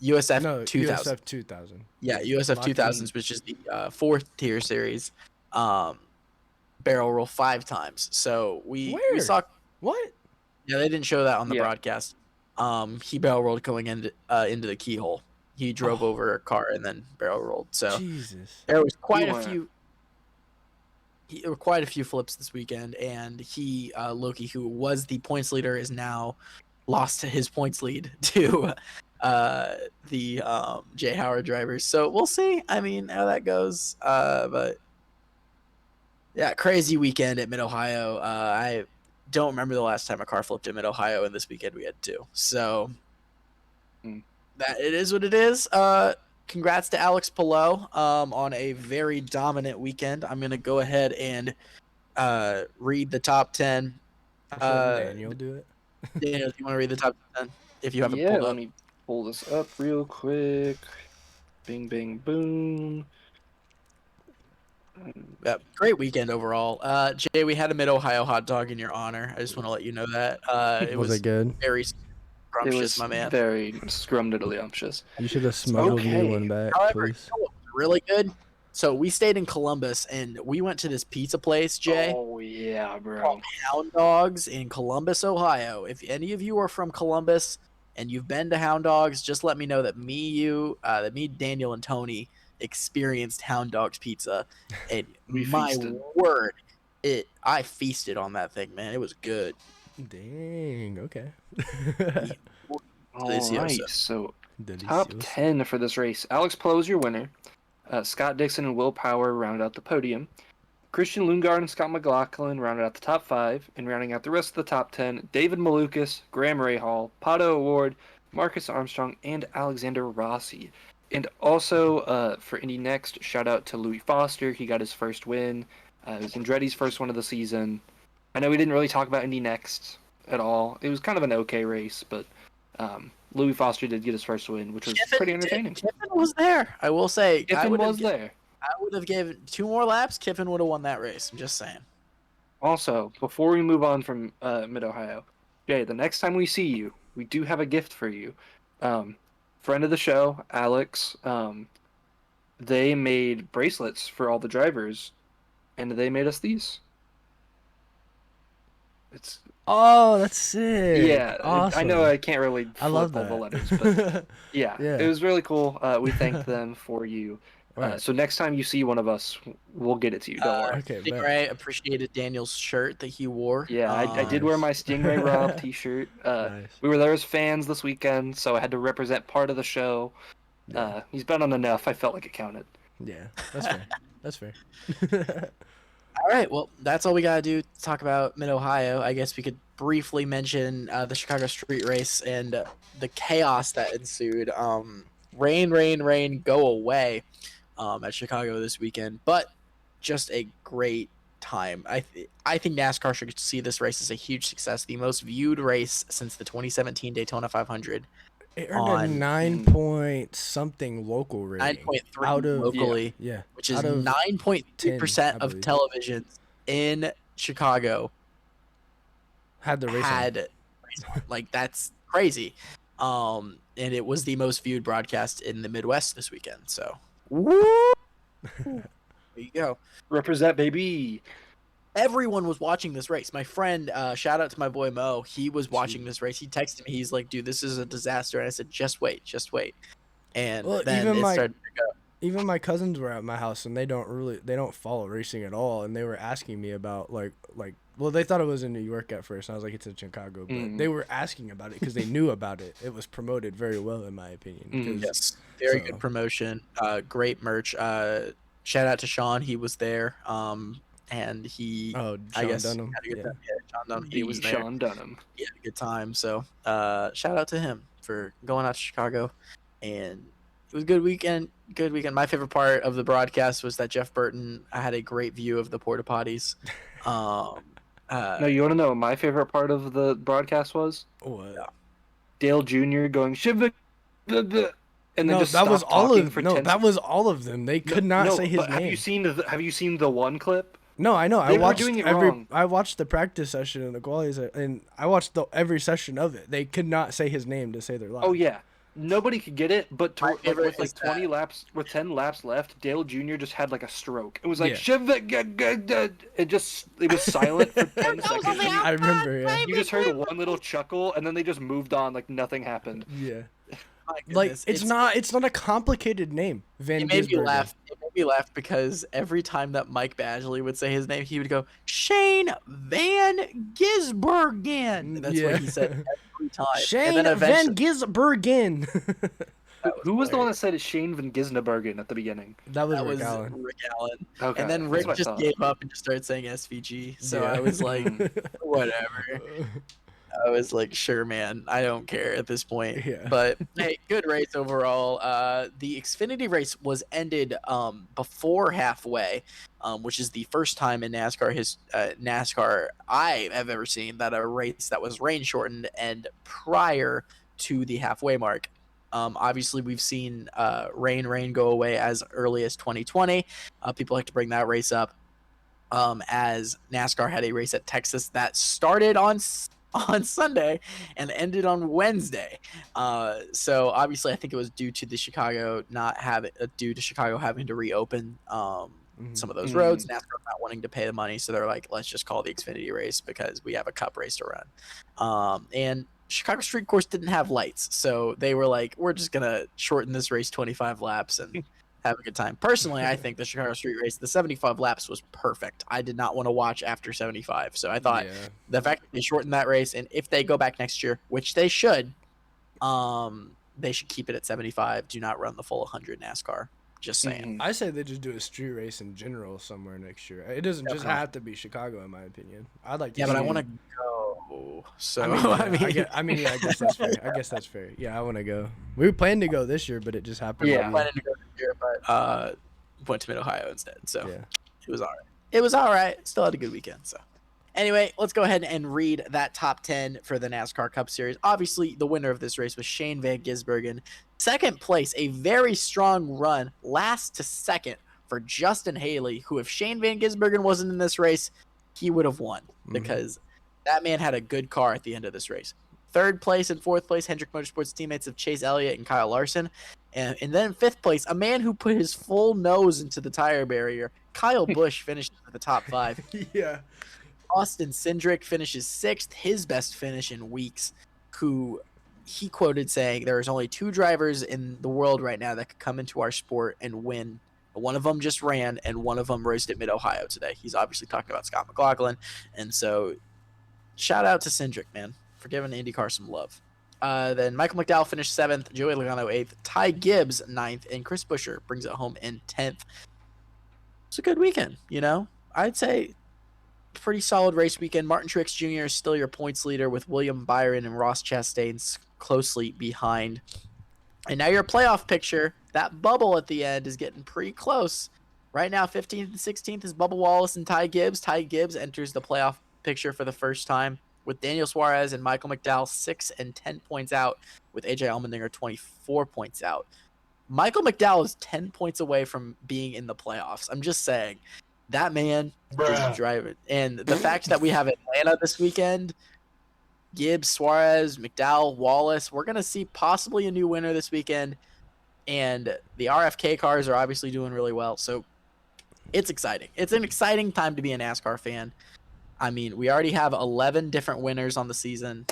USF
No,
2000.
USF 2000.
Yeah, USF
Lock in.
2000s, which is the fourth tier series. Barrel roll 5 times. So we
Where?
saw.
What?
Yeah, they didn't show that on the
Yeah.
broadcast. He barrel rolled going into the keyhole. He drove
Oh.
over a car and then barrel rolled. So
Jesus.
there was quite
He
a
went.
few. There were quite a few flips this weekend, and Loki, who was the points leader, is now lost his points lead to the Jay Howard drivers. So we'll see. I mean, how that goes. But yeah, crazy weekend at Mid Ohio. I don't remember the last time a car flipped at Mid Ohio, and this weekend we had 2. So that it is what it is. Congrats to Alex Palou on a very dominant weekend. I'm gonna go ahead and read the top 10.
Let's let Daniel do it.
Daniel, do you want to read the top 10 if you have it
Yeah,
pulled
let
up?
me pull this up real quick. Bing, bing, boom.
Yeah, great weekend overall. Jay, we had a Mid Ohio hot dog in your honor. I just want to let you know that. It
Was
was
it good?
very
It
scrumptious,
was
my man.
very scrumdiddlyumptious.
You should have smuggled me
Okay.
one back,
However,
please.
you know what was really good? So we stayed in Columbus and we went to this pizza place, Jay,
Oh yeah, bro.
called Hound Dogs in Columbus, Ohio. If any of you are from Columbus and you've been to Hound Dogs, just let me know that me, Daniel, and Tony experienced Hound Dogs pizza. And
We
my
feasted.
word, I feasted on that thing, man. It was good.
Dang. Okay.
All
Delicioso.
right, so top 10 for this race. Alex Palou is your winner. Scott Dixon and Will Power rounded out the podium. Christian Lundgaard and Scott McLaughlin rounded out the top 5, and rounding out the rest of the top 10, David Malukas, Graham Rahal, Pato Award, Marcus Armstrong, and Alexander Rossi. And also for Indy Next, shout out to Louis Foster. He got his first win. It was Andretti's first one of the season. I know we didn't really talk about Indy Next at all. It was kind of an okay race, but Louis Foster did get his first win, which was pretty entertaining.
Kiffin was there. I will say.
Kiffin was there.
I would have given 2 more laps. Kiffin would have won that race. I'm just saying.
Also, before we move on from Mid-Ohio, Jay, the next time we see you, we do have a gift for you. Friend of the show, Alex, they made bracelets for all the drivers, and they made us these. It's
Oh, that's sick.
yeah,
Awesome.
I know I can't really
I love
flip all
that.
the letters, but yeah,
Yeah.
it was really cool. We thanked them for you.
Right.
So next time you see one of us, we'll get it to you. Don't worry.
Okay, bet.
Stingray appreciated Daniel's shirt that he wore.
Yeah, I did wear my Stingray Rob t-shirt.
Nice.
We were there as fans this weekend, so I had to represent part of the show.
Yeah.
He's been on enough. I felt like it counted.
Yeah, that's fair. That's fair.
All right, well, that's all we got to do to talk about Mid-Ohio. I guess we could briefly mention the Chicago street race and the chaos that ensued. Rain, rain, rain, go away. at Chicago this weekend. But just a great time. I think NASCAR should see this race as a huge success, the most viewed race since the 2017 Daytona 500.
It earned a
On
9 point something local rating
9.3
out of
locally,
yeah,
which is
out of
9.3%
10, I
of
believe.
televisions in Chicago
had the race on.
had like that's crazy. And it was the most viewed broadcast in the Midwest this weekend. So woo! There you go.
Represent, baby.
Everyone was watching this race. My friend, shout out to my boy Mo. He was watching this race. He texted me. He's like, "Dude, this is a disaster." And I said, "Just wait, just wait." And
Well,
then it started to go.
Even my cousins were at my house and they don't follow racing at all, and they were asking me about like well, they thought it was in New York at first, and I was like, it's in Chicago, but they were asking about it because they knew about it. It was promoted very well, in my opinion.
Yes, very good promotion. Great merch. Shout out to Sean. He was there. And he,
Sean
I guess,
Dunham.
had a good
Yeah.
time. Yeah, Sean Dunham. He was there.
Sean Dunham.
He had a good time. So, shout out to him for going out to Chicago, and it was a good weekend. Good weekend. My favorite part of the broadcast was that Jeff Burton. I had a great view of the porta potties.
No, you want to know what my favorite part of the broadcast was?
What?
Dale Jr. going Shiva, and then
No,
just
that was
stopped
all
talking
of
for
no.
10
That was all of them. They could not say his
but
name.
Have you seen the one clip?
No, I know.
They were doing it wrong.
I watched the practice session and the qualies, and I watched every session of it. They could not say his name to say their line.
Oh yeah, nobody could get it. But
My
with
favorite
like
is
20 laps, with 10 laps left, Dale Jr. just had like a stroke. It was like
Yeah.
Shiva, it was silent for 10 seconds.
I remember. Yeah.
You just heard one little chuckle, and then they just moved on like nothing happened.
Yeah.
My
Like
goodness,
it's not a complicated name. Van
It made me
Gisbergen.
laugh. It made me laugh because every time that Mike Badgley would say his name, he would go Shane Van Gisbergen. That's what he said every time.
Shane
and then
Van
eventually,
Gisbergen.
Who was the one that said Shane Van Gisbergen at the beginning?
That was
that
Rick
was
Allen.
Rick Allen.
Okay,
And then
that's
Rick
what I
just
thought.
gave up and just started saying SVG. So
Yeah.
I was like, whatever. I was like, sure, man. I don't care at this point.
Yeah.
But hey, good race overall. The Xfinity race was ended before halfway, which is the first time in NASCAR I have ever seen that a race that was rain shortened and prior to the halfway mark. Obviously, we've seen rain go away as early as 2020. People like to bring that race up. As NASCAR had a race at Texas that started on Sunday and ended on Wednesday. So obviously, I think it was due to Chicago having to reopen some of those roads. NASCAR not wanting to pay the money, so they're like, let's just call the Xfinity race because we have a Cup race to run. And Chicago Street Course didn't have lights, so they were like, we're just gonna shorten this race 25 laps and have a good time. Personally, I think the Chicago Street Race, the 75 laps was perfect. I did not want to watch after 75. So I thought the fact that they shortened that race, and if they go back next year, which they should keep it at 75. Do not run the full 100 NASCAR. Just saying.
I say they just do a street race in general somewhere next year. It doesn't just have to be Chicago, in my opinion. I'd like to.
Yeah,
see
but I
it.
want to go. So
I mean, yeah, I guess that's fair. I guess that's fair. Yeah, I want to go. We were planning to go this year, but it just happened.
Yeah.
planning to go this year, but went to Mid Ohio instead. So
Yeah.
it was all right. It was all right. Still had a good weekend. So anyway, let's go ahead and read that top 10 for the NASCAR Cup Series. Obviously, the winner of this race was Shane Van Gisbergen. Second place, a very strong run, last to second for Justin Haley, who if Shane Van Gisbergen wasn't in this race, he would have won because that man had a good car at the end of this race. Third place and fourth place, Hendrick Motorsports teammates of Chase Elliott and Kyle Larson. And then fifth place, a man who put his full nose into the tire barrier, Kyle Busch finished at the top 5.
Yeah.
Austin Cindric finishes 6th, his best finish in weeks, who he quoted saying, there is only 2 drivers in the world right now that could come into our sport and win. One of them just ran, and one of them raced at Mid-Ohio today. He's obviously talking about Scott McLaughlin. And so shout out to Cindric, man, for giving IndyCar some love. Then Michael McDowell finished 7th, Joey Logano 8th, Ty Gibbs 9th, and Chris Buescher brings it home in 10th. It's a good weekend, you know? I'd say pretty solid race weekend. Martin Truex Jr. is still your points leader with William Byron and Ross Chastain closely behind. And now your playoff picture, that bubble at the end is getting pretty close. Right now, 15th and 16th is Bubba Wallace and Ty Gibbs. Ty Gibbs enters the playoff picture for the first time with Daniel Suarez and Michael McDowell 6 and 10 points out, with AJ Allmendinger 24 points out. Michael McDowell is 10 points away from being in the playoffs. I'm just saying, that man is driving. And the fact that we have Atlanta this weekend, Gibbs, Suarez, McDowell, Wallace, we're going to see possibly a new winner this weekend. And the RFK cars are obviously doing really well. So it's exciting. It's an exciting time to be a NASCAR fan. I mean, we already have 11 different winners on the season.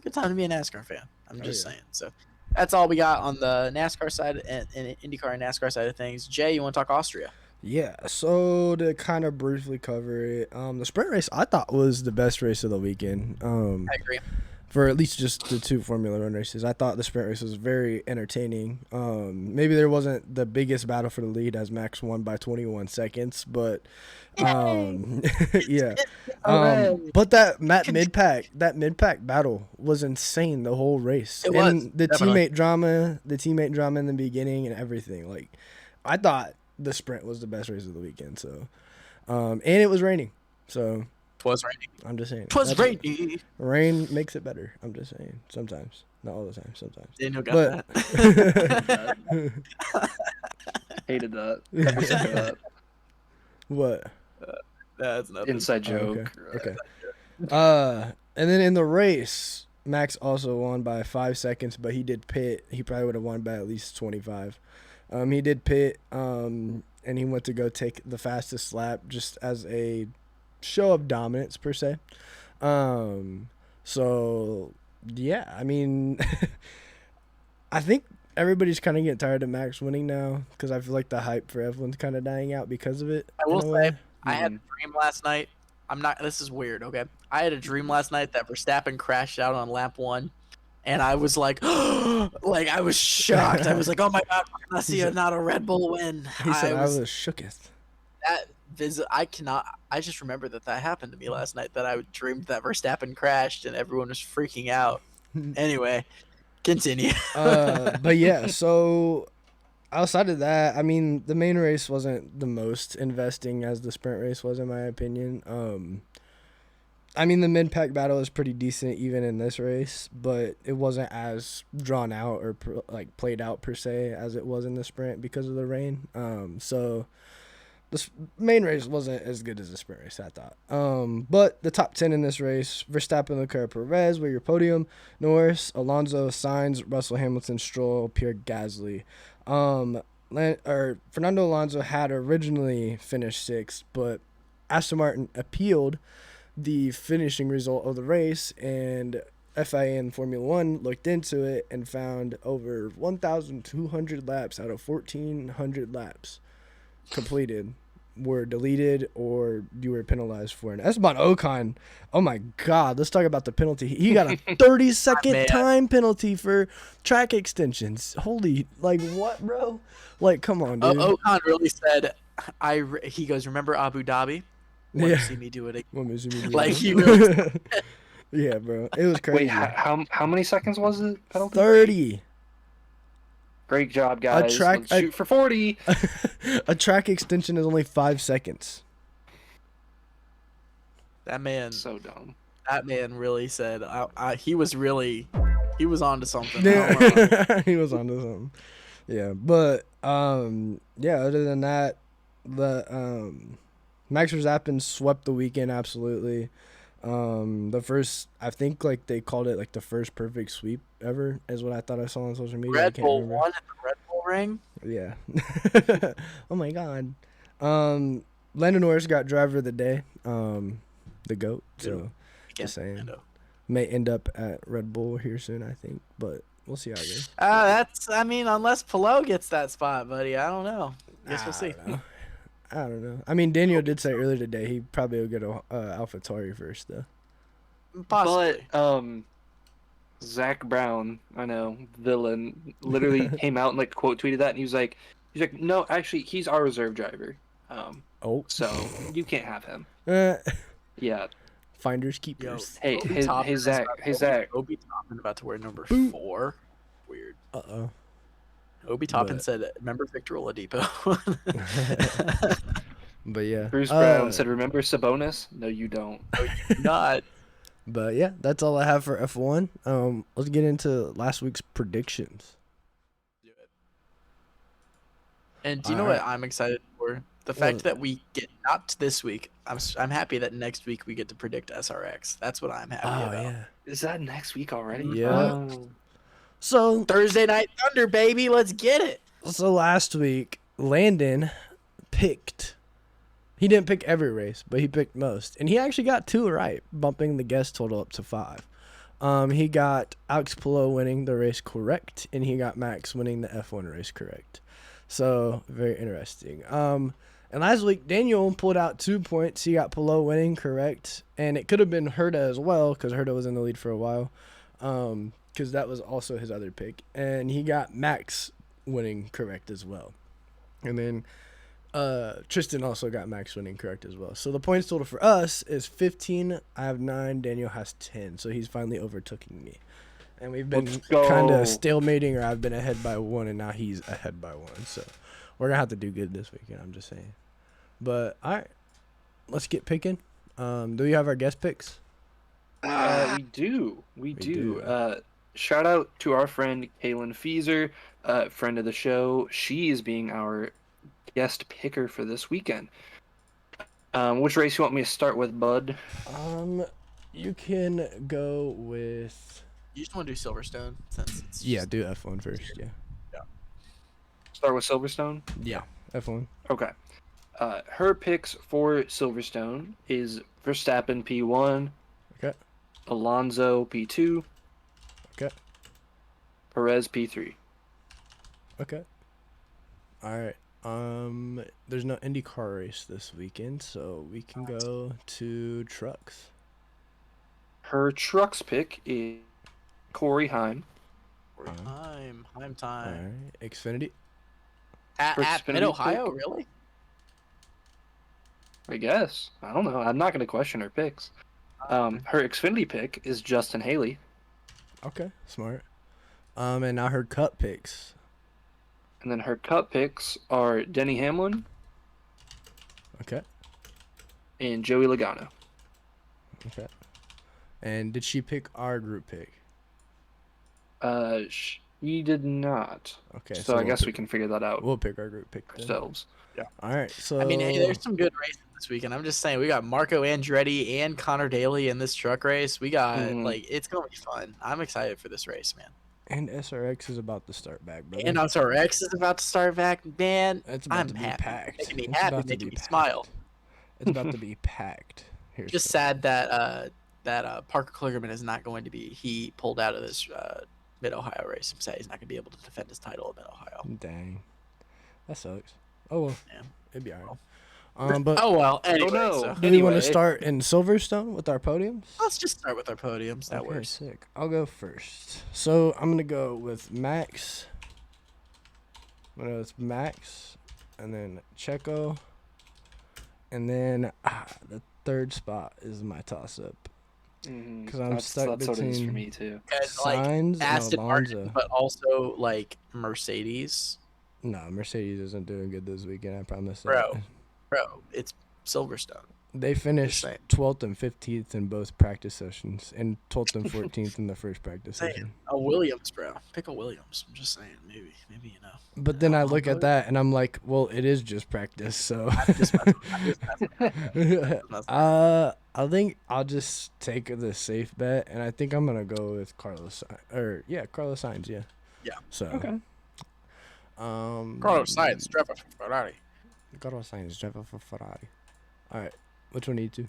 Good time to be a NASCAR fan. I'm just saying. So that's all we got on the NASCAR side and IndyCar and NASCAR side of things. Jay, you want to talk Austria?
Yeah, so to kind of briefly cover it, the sprint race I thought was the best race of the weekend.
I agree.
For at least just the 2 Formula One races, I thought the sprint race was very entertaining. Maybe there wasn't the biggest battle for the lead as Max won by 21 seconds, but yeah. But that mid-pack battle was insane the whole race.
It
and
was,
the
definitely.
teammate drama in the beginning and everything. Like, I thought the sprint was the best race of the weekend. So, and it was raining. So,
Twas raining.
I'm just saying.
Twas raining.
Rain makes it better. I'm just saying. Sometimes. Not all the time. Sometimes.
Daniel got
But
that.
Hated that. Never said that.
what?
That's nothing.
Inside
Oh,
joke.
okay. And then in the race, Max also won by 5 seconds, but he did pit. He probably would have won by at least 25. He did pit, and he went to go take the fastest lap just as a show of dominance per se. So yeah, I mean, I think everybody's kind of getting tired of Max winning now because I feel like the hype for F1's kind of dying out because of it.
I will
in a way.
say, I had a dream last night. This is weird, okay? I had a dream last night that Verstappen crashed out on lap 1, and I was like, like, I was shocked. I was like, oh my God, I see not a Red Bull win.
He said I was shooketh.
I just remember that happened to me last night, that I dreamed that Verstappen crashed and everyone was freaking out. Anyway, continue.
But yeah, so outside of that, I mean, the main race wasn't the most investing as the sprint race was, in my opinion. I mean, the mid-pack battle is pretty decent even in this race, but it wasn't as drawn out or played out per se as it was in the sprint because of the rain. So the main race wasn't as good as the sprint race, I thought. But the top 10 in this race: Verstappen, Leclerc, Perez were your podium. Norris, Alonso, Sainz, Russell, Hamilton, Stroll, Pierre Gasly. Fernando Alonso had originally finished 6th, but Aston Martin appealed the finishing result of the race, and FIA and Formula One looked into it and found over 1,200 laps out of 1,400 laps completed were deleted or you were penalized for. And Esteban Ocon, oh my God, let's talk about the penalty. He got a 30-second time penalty for track extensions. Holy, like, what, bro? Like, come on, dude.
Ocon really said, he goes, remember Abu Dhabi? Want
Yeah.
to see me do it again?
Want me to see me do
Like,
it?
he really
Yeah, bro. It was crazy.
Wait, how many seconds was it? Penalty?
30.
Great job, guys. Let's shoot for 40.
A track extension is only 5 seconds.
That man
So dumb.
That man really said, he was onto something. I don't know.
Yeah, he was onto something. Yeah, but yeah. Other than that, the Max Verstappen swept the weekend absolutely. The first, I think, like, they called it like the first perfect sweep ever, is what I thought I saw on social media.
Red Bull won at the Red Bull ring.
Yeah. Oh my God. Lando Norris got driver of the day. The GOAT. So just saying, may end up at Red Bull here soon, I think, but we'll see how it goes.
Unless Pillow gets that spot, buddy. I don't know. Guess we'll see.
I don't know. I mean, Daniel did say earlier today he probably will get a AlphaTauri first, though.
Possibly.
But Zach Brown, I know, villain, literally came out and like quote tweeted that, and he's like, no, actually, he's our reserve driver. So you can't have him. Yeah.
Finders keepers.
Hey, Zach.
Obi Toppin about to wear number 4. Weird.
Uh-oh.
Obi Toppin
But-
said, "Remember Victor Oladipo."
But yeah.
Bruce Brown said, "Remember Sabonis? No, you don't."
Not.
But yeah, that's all I have for F1. Let's get into last week's predictions.
And do you know what
Alright.
I'm excited for? The
What?
fact that we get not this week. I'm happy that next week we get to predict SRX. That's what I'm happy
Oh
about.
yeah.
Is that next week already?
Yeah.
Oh.
So
Thursday Night Thunder, baby. Let's get it.
last week, Landon picked. He didn't pick every race, but he picked most, and he actually got 2 right, bumping the guess total up to 5. He got Alex Pillow winning the race correct, and he got Max winning the F1 race correct. So very interesting. And last week, Daniel pulled out 2 points. He got Pillow winning correct, and it could have been Herda as well because Herda was in the lead for a while. Because that was also his other pick, and he got Max winning correct as well. And then Tristan also got Max winning correct as well. So the points total for us is 15. I have 9. Daniel has 10. So he's finally overtaking me. And we've been
Let's go.
kind of stalemating, or I've been ahead by 1, and now he's ahead by 1. So we're going to have to do good this weekend, I'm just saying. But, all right, let's get picking. Do we have our guest picks?
We do. We do. Shout out to our friend Kaylin Feezer, friend of the show. She is being our guest picker for this weekend. Which race you want me to start with, bud?
You can go with...
You just want to do Silverstone since it's
Yeah, do F1 first, yeah.
Start with Silverstone?
Yeah, F1.
Okay. Her picks for Silverstone is Verstappen P1.
Okay.
Alonso P2.
Okay.
Perez P3.
Okay. All right. There's no IndyCar race this weekend, so we can go to trucks.
Her trucks pick is Corey Heim.
Heim
All
time.
right. Xfinity.
At
Xfinity
Mid Ohio,
pick?
really?
I guess. I don't know. I'm not going to question her picks. Her Xfinity pick is Justin Haley.
Okay, smart. And now her Cup picks.
And then her Cup picks are Denny Hamlin
Okay.
and Joey Logano.
Okay. And did she pick our group pick?
She did not.
Okay.
So I
we'll
guess
pick,
we can figure that out
We'll pick our group pick then.
ourselves.
All right. So
I mean, hey, there's some good races this weekend. I'm just saying, we got Marco Andretti and Connor Daly in this truck race. We got it's gonna be fun. I'm excited for this race, man.
and SRX is about to start back, brother.
And SRX is about to start back, man.
It's about
I'm
to be
happy.
packed.
Making me
It's
happy,
about to
making
be
me smile.
It's about to be packed. Here's
Just sad that Parker Kligerman is not going to be. He pulled out of this Mid Ohio race. I'm sad he's not going to be able to defend his title at Mid Ohio.
Dang, that sucks. Oh well,
Yeah.
it'd be alright. But
Oh well. Anyway,
no.
so
do we want to
anyway.
start in Silverstone with our podiums?
let's just start with our podiums. That
Okay,
works.
sick. I'll go first. So I'm gonna go with Max. I'm gonna go with Max, and then Checo, and then the third spot is my toss-up. Because I'm stuck
that's what it is for
between
me too.
Guys, like
Sainz and
Aston Martin,
Alonso.
but also like Mercedes.
No, Mercedes isn't doing good this weekend. I promise.
Bro. Bro, it's Silverstone.
They finished
saying.
12th and 15th in both practice sessions, and 12th and 14th in the first practice
Saying.
session.
A Williams, bro. Pick a Williams. I'm just saying, maybe you know.
But then I
I'll
look
go.
at that and I'm like, well, it is just practice, so.
I'm just messing.
I think I'll just take the safe bet, and I think I'm gonna go with Carlos Sainz, yeah.
Yeah.
So.
Okay.
Carlos Sainz, driver for Ferrari.
Carlos Sainz, driver for Ferrari. All right, which one do you do?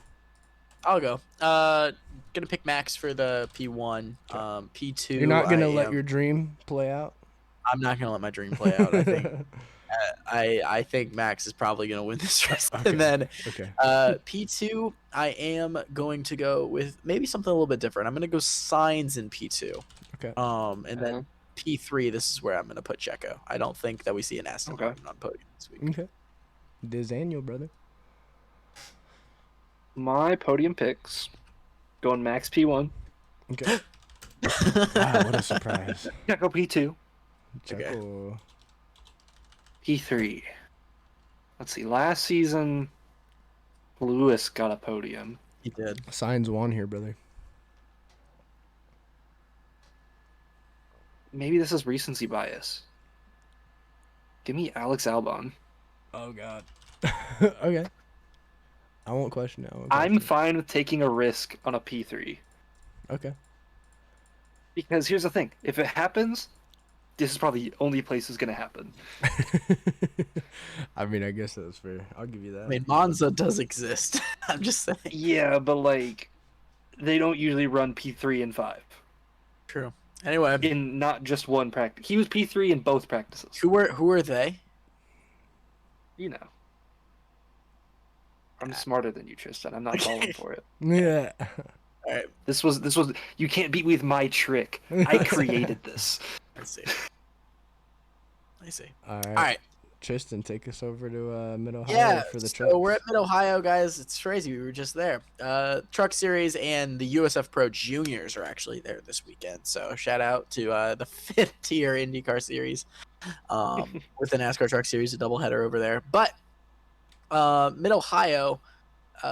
I'll go. Gonna pick Max for the P1. P2.
You're not gonna let your dream play out.
I'm not gonna let my dream play out. I think. I think Max is probably gonna win this race.
Okay.
And then
Okay.
P2, I am going to go with maybe something a little bit different. I'm gonna go Signs in P2.
Okay.
And then P3, this is where I'm gonna put Checo. I don't think that we see an Aston
Okay.
Martin on podium this week.
Okay. Daniel, brother.
My podium picks going Max P1,
Okay. Wow, what a surprise.
Checo P2.
Checo.
P3. Let's see. Last season, Lewis got a podium.
He did.
Signs won here, brother.
Maybe this is recency bias. Give me Alex Albon.
Oh, God. Okay. I won't question it.
I'm fine with taking a risk on a P3.
Okay.
Because here's the thing. If it happens, this is probably the only place it's going to happen.
I mean, I guess that's fair. I'll give you that.
I mean, Monza does exist. I'm just saying.
Yeah, but like, they don't usually run P3 and 5.
True. Anyway,
In not just one practice. He was P3 in both practices.
who are they?
You know. I'm smarter than you, Tristan. I'm not falling for it.
Yeah.
All right,
This was you can't beat me with my trick. I created this.
let's see.
All
All right.
Tristan, take us over to Mid-Ohio
Yeah,
for the
so
trucks.
we're at Mid-Ohio, guys. It's crazy. We were just there. Truck Series and the USF Pro Juniors are actually there this weekend. So shout out to the 5th tier IndyCar Series with the NASCAR Truck Series, a doubleheader over there. But Mid-Ohio,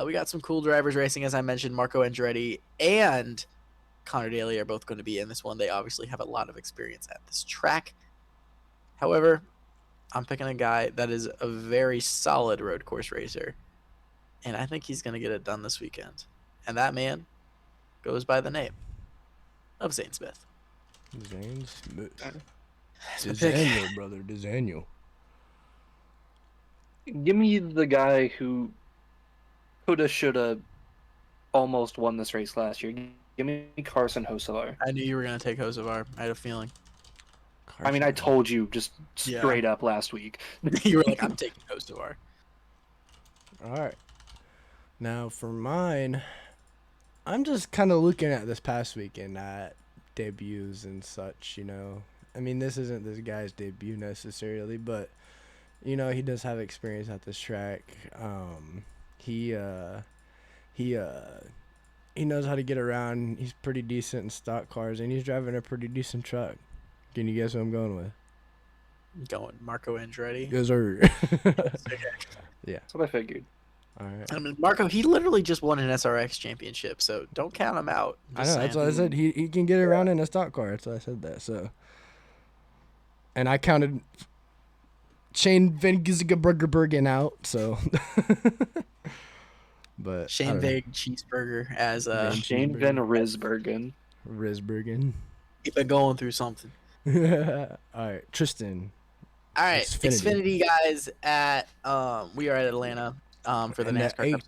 we got some cool drivers racing, as I mentioned. Marco Andretti and Connor Daly are both going to be in this one. They obviously have a lot of experience at this track. However, I'm picking a guy that is a very solid road course racer, and I think he's going to get it done this weekend. And that man goes by the name of Zane Smith.
Zane Smith.
That's my pick.
Daniel, brother. Daniel.
Give me the guy who coulda, shoulda, almost won this race last year. Give me Carson Hocevar.
I knew you were going to take Hocevar. I had a feeling.
I mean, I told you just straight up last week.
You were like, I'm taking Hocevar.
All right. Now for mine, I'm just kind of looking at this past weekend at debuts and such, you know. I mean, this isn't this guy's debut necessarily, but you know, he does have experience at this track. He knows how to get around. He's pretty decent in stock cars, and he's driving a pretty decent truck. Can you guess who I'm going with?
Going Marco Andretti.
Yes, sir. Yeah.
That's what I figured.
All right.
I mean, Marco, he literally just won an SRX championship, so don't count him out.
I know. That's what I said. He can get around in a stock car. That's why I said that. So, and I counted Shane Van Gisbergen out. So, but
Shane Vig Cheeseburger as
Shane Van Rysbergen.
Risbergen.
he's been going through something.
All right, Tristan.
All right,
Xfinity.
Xfinity guys at we are at Atlanta for the
And
NASCAR Cup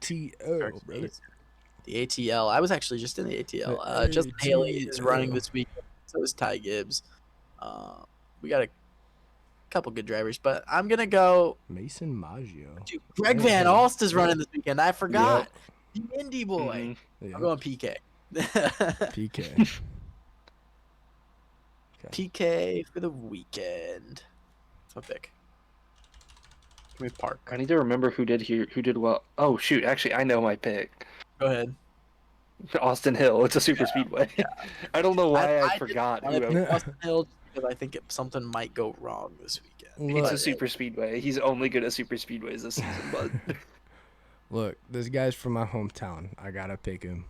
ATO, brother.
Series. The ATL. I was actually just in the ATL. Justin Haley is running this week. So is Ty Gibbs. We got a couple good drivers, but I'm gonna go.
Mason Maggio.
Dude, Greg Van Alst is running this weekend. I forgot. The Indy boy.
Yeah.
I'm going PK.
PK.
PK for the weekend. That's my pick. Give me Park.
I need to remember who did well. Oh shoot! Actually, I know my pick.
Go ahead.
Austin Hill. It's a super speedway. I don't know why I forgot.
Austin Hill because I think something might go wrong this weekend.
It's a super speedway. He's only good at super speedways this season, but
Look, this guy's from my hometown. I gotta pick him.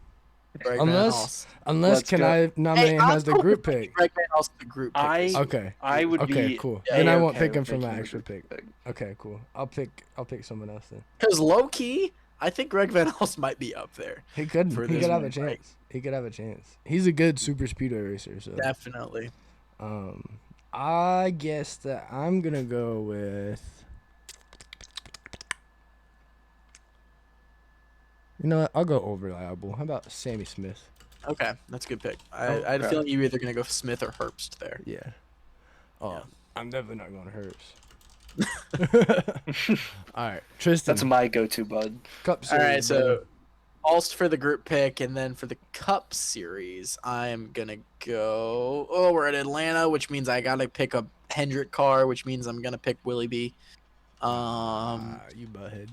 Greg Van Alst.
Unless
Let's
can
go.
I nominate him as the group pick?
Greg Van Alst the group pick.
Okay.
I would
Okay,
be.
cool.
Yeah,
Then I
yeah,
won't
okay
pick him
with
for my
making
actual
the
pick.
group
Okay, cool. I'll pick someone else then.
Because low key, I think Greg Van Alst might be up there.
He could
For
he
this
could have a
one,
chance.
like-
He could have a chance. He's a good super speedway racer, so
Definitely.
I guess that I'm gonna go with. You know what? I'll go over reliable. How about Sammy Smith?
Okay, that's a good pick. I had a
Okay.
feeling you were either going to go Smith or Herbst there.
Yeah. Oh,
Yeah.
I'm definitely not going Herbst. All right, Tristan.
That's my go-to, bud.
Cup
All right,
Series, brother.
so Alst for the group pick, and then for the Cup Series, I'm going to go... Oh, we're at Atlanta, which means I got to pick a Hendrick car, which means I'm going to pick Willie B.
You butthead.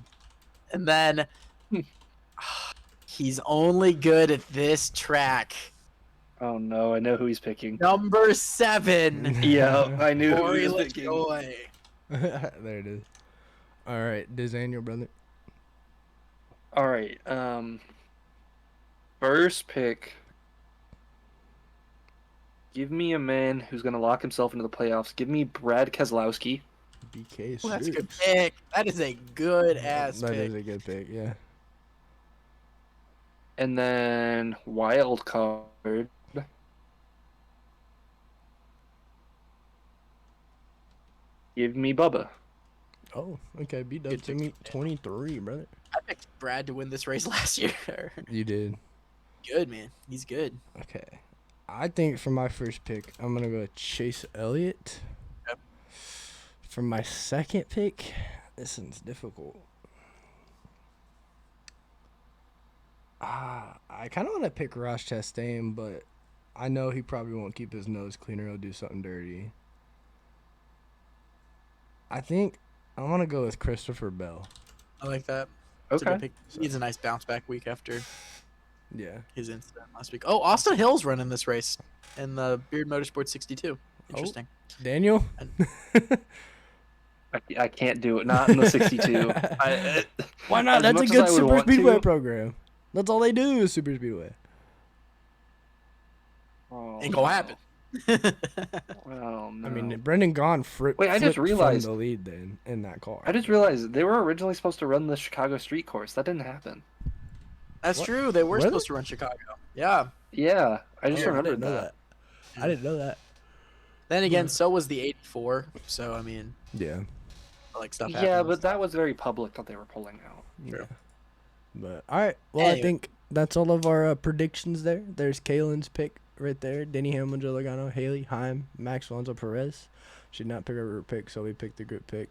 And then... He's only good at this track.
Oh no, I know who he's picking.
Number 7,
Yeah, I knew who
Corey
he was picking.
LaJoy.
There it is. All right, Daniel, brother.
All right. First pick. Give me a man who's gonna lock himself into the playoffs. Give me Brad Keselowski.
BK.
Ooh, that's a good
Six.
pick. That is a good ass
That
pick.
is a good pick. Yeah.
And then wild card. Give me Bubba.
Oh, okay. B Dub
Good
to
pick.
me 23, brother.
I picked Brad to win this race last year.
You did.
Good, man. He's good.
Okay. I think for my first pick, I'm gonna go with Chase Elliott.
Yep.
For my second pick, this one's difficult. I kind of want to pick Ross Chastain, but I know he probably won't keep his nose clean or he'll do something dirty. I think I want to go with Christopher Bell.
I like that. That's a
Okay.
good pick. He needs a nice bounce back week after
Yeah.
his incident last week. Oh, Austin Hill's running this race in the Beard Motorsport 62. Interesting.
Daniel?
I can't do it. Not in the 62.
Why not?
As
That's a
much as
good
I would
super
want
speedway
to-
program. That's all they do is super speedway.
Oh,
Ain't gonna happen.
Oh no.
I mean, Brendan Gaughan
Wait, I just
flipped
realized-
from the lead then in that car.
I just realized they were originally supposed to run the Chicago street course. That didn't happen.
That's
What?
true. They were
Really?
supposed to run Chicago. Yeah.
Yeah, I just
Oh,
remembered
didn't know
that.
I didn't know that.
Then again, so was the 84. So, I mean,
Yeah.
like stuff
Yeah,
happens.
but that was very public that they were pulling out.
Yeah. But all right. Well, I
Anyway.
think that's all of our predictions there. There's Kaylin's pick right there. Denny Hamlin, Joe Logano, Haley, Heim, Max Alonso Perez. She did not pick her group pick, so we picked the group pick.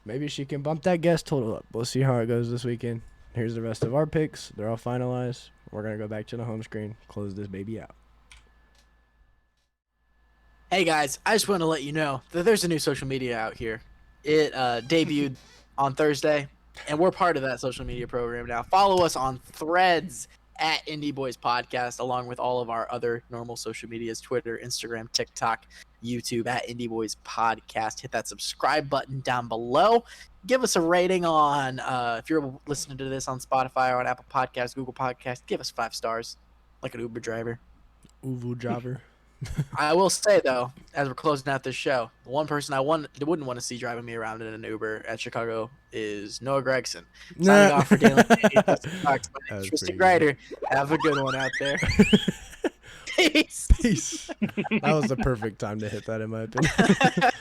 Maybe she can bump that guest total up. We'll see how it goes this weekend. Here's the rest of our picks. They're all finalized. We're going to go back to the home screen, close this baby out.
Hey guys, I just want to let you know that there's a new social media out here. It debuted on Thursday, and we're part of that social media program now. Follow us on Threads at Indy Boys Podcast, along with all of our other normal social medias: Twitter, Instagram, TikTok, YouTube at Indy Boys Podcast. Hit that subscribe button down below. Give us a rating on if you're listening to this on Spotify or on Apple Podcasts, Google Podcasts. Give us 5 stars, like an Uber driver.
Uvu Jobber.
I will say though, as we're closing out this show, the one person I wouldn't want to see driving me around in an Uber at Chicago is Noah Gregson. Signing off for Daily Indy. My name's Tristan Grider. Have a good one out there. Peace.
Peace. That was the perfect time to hit that, in my opinion.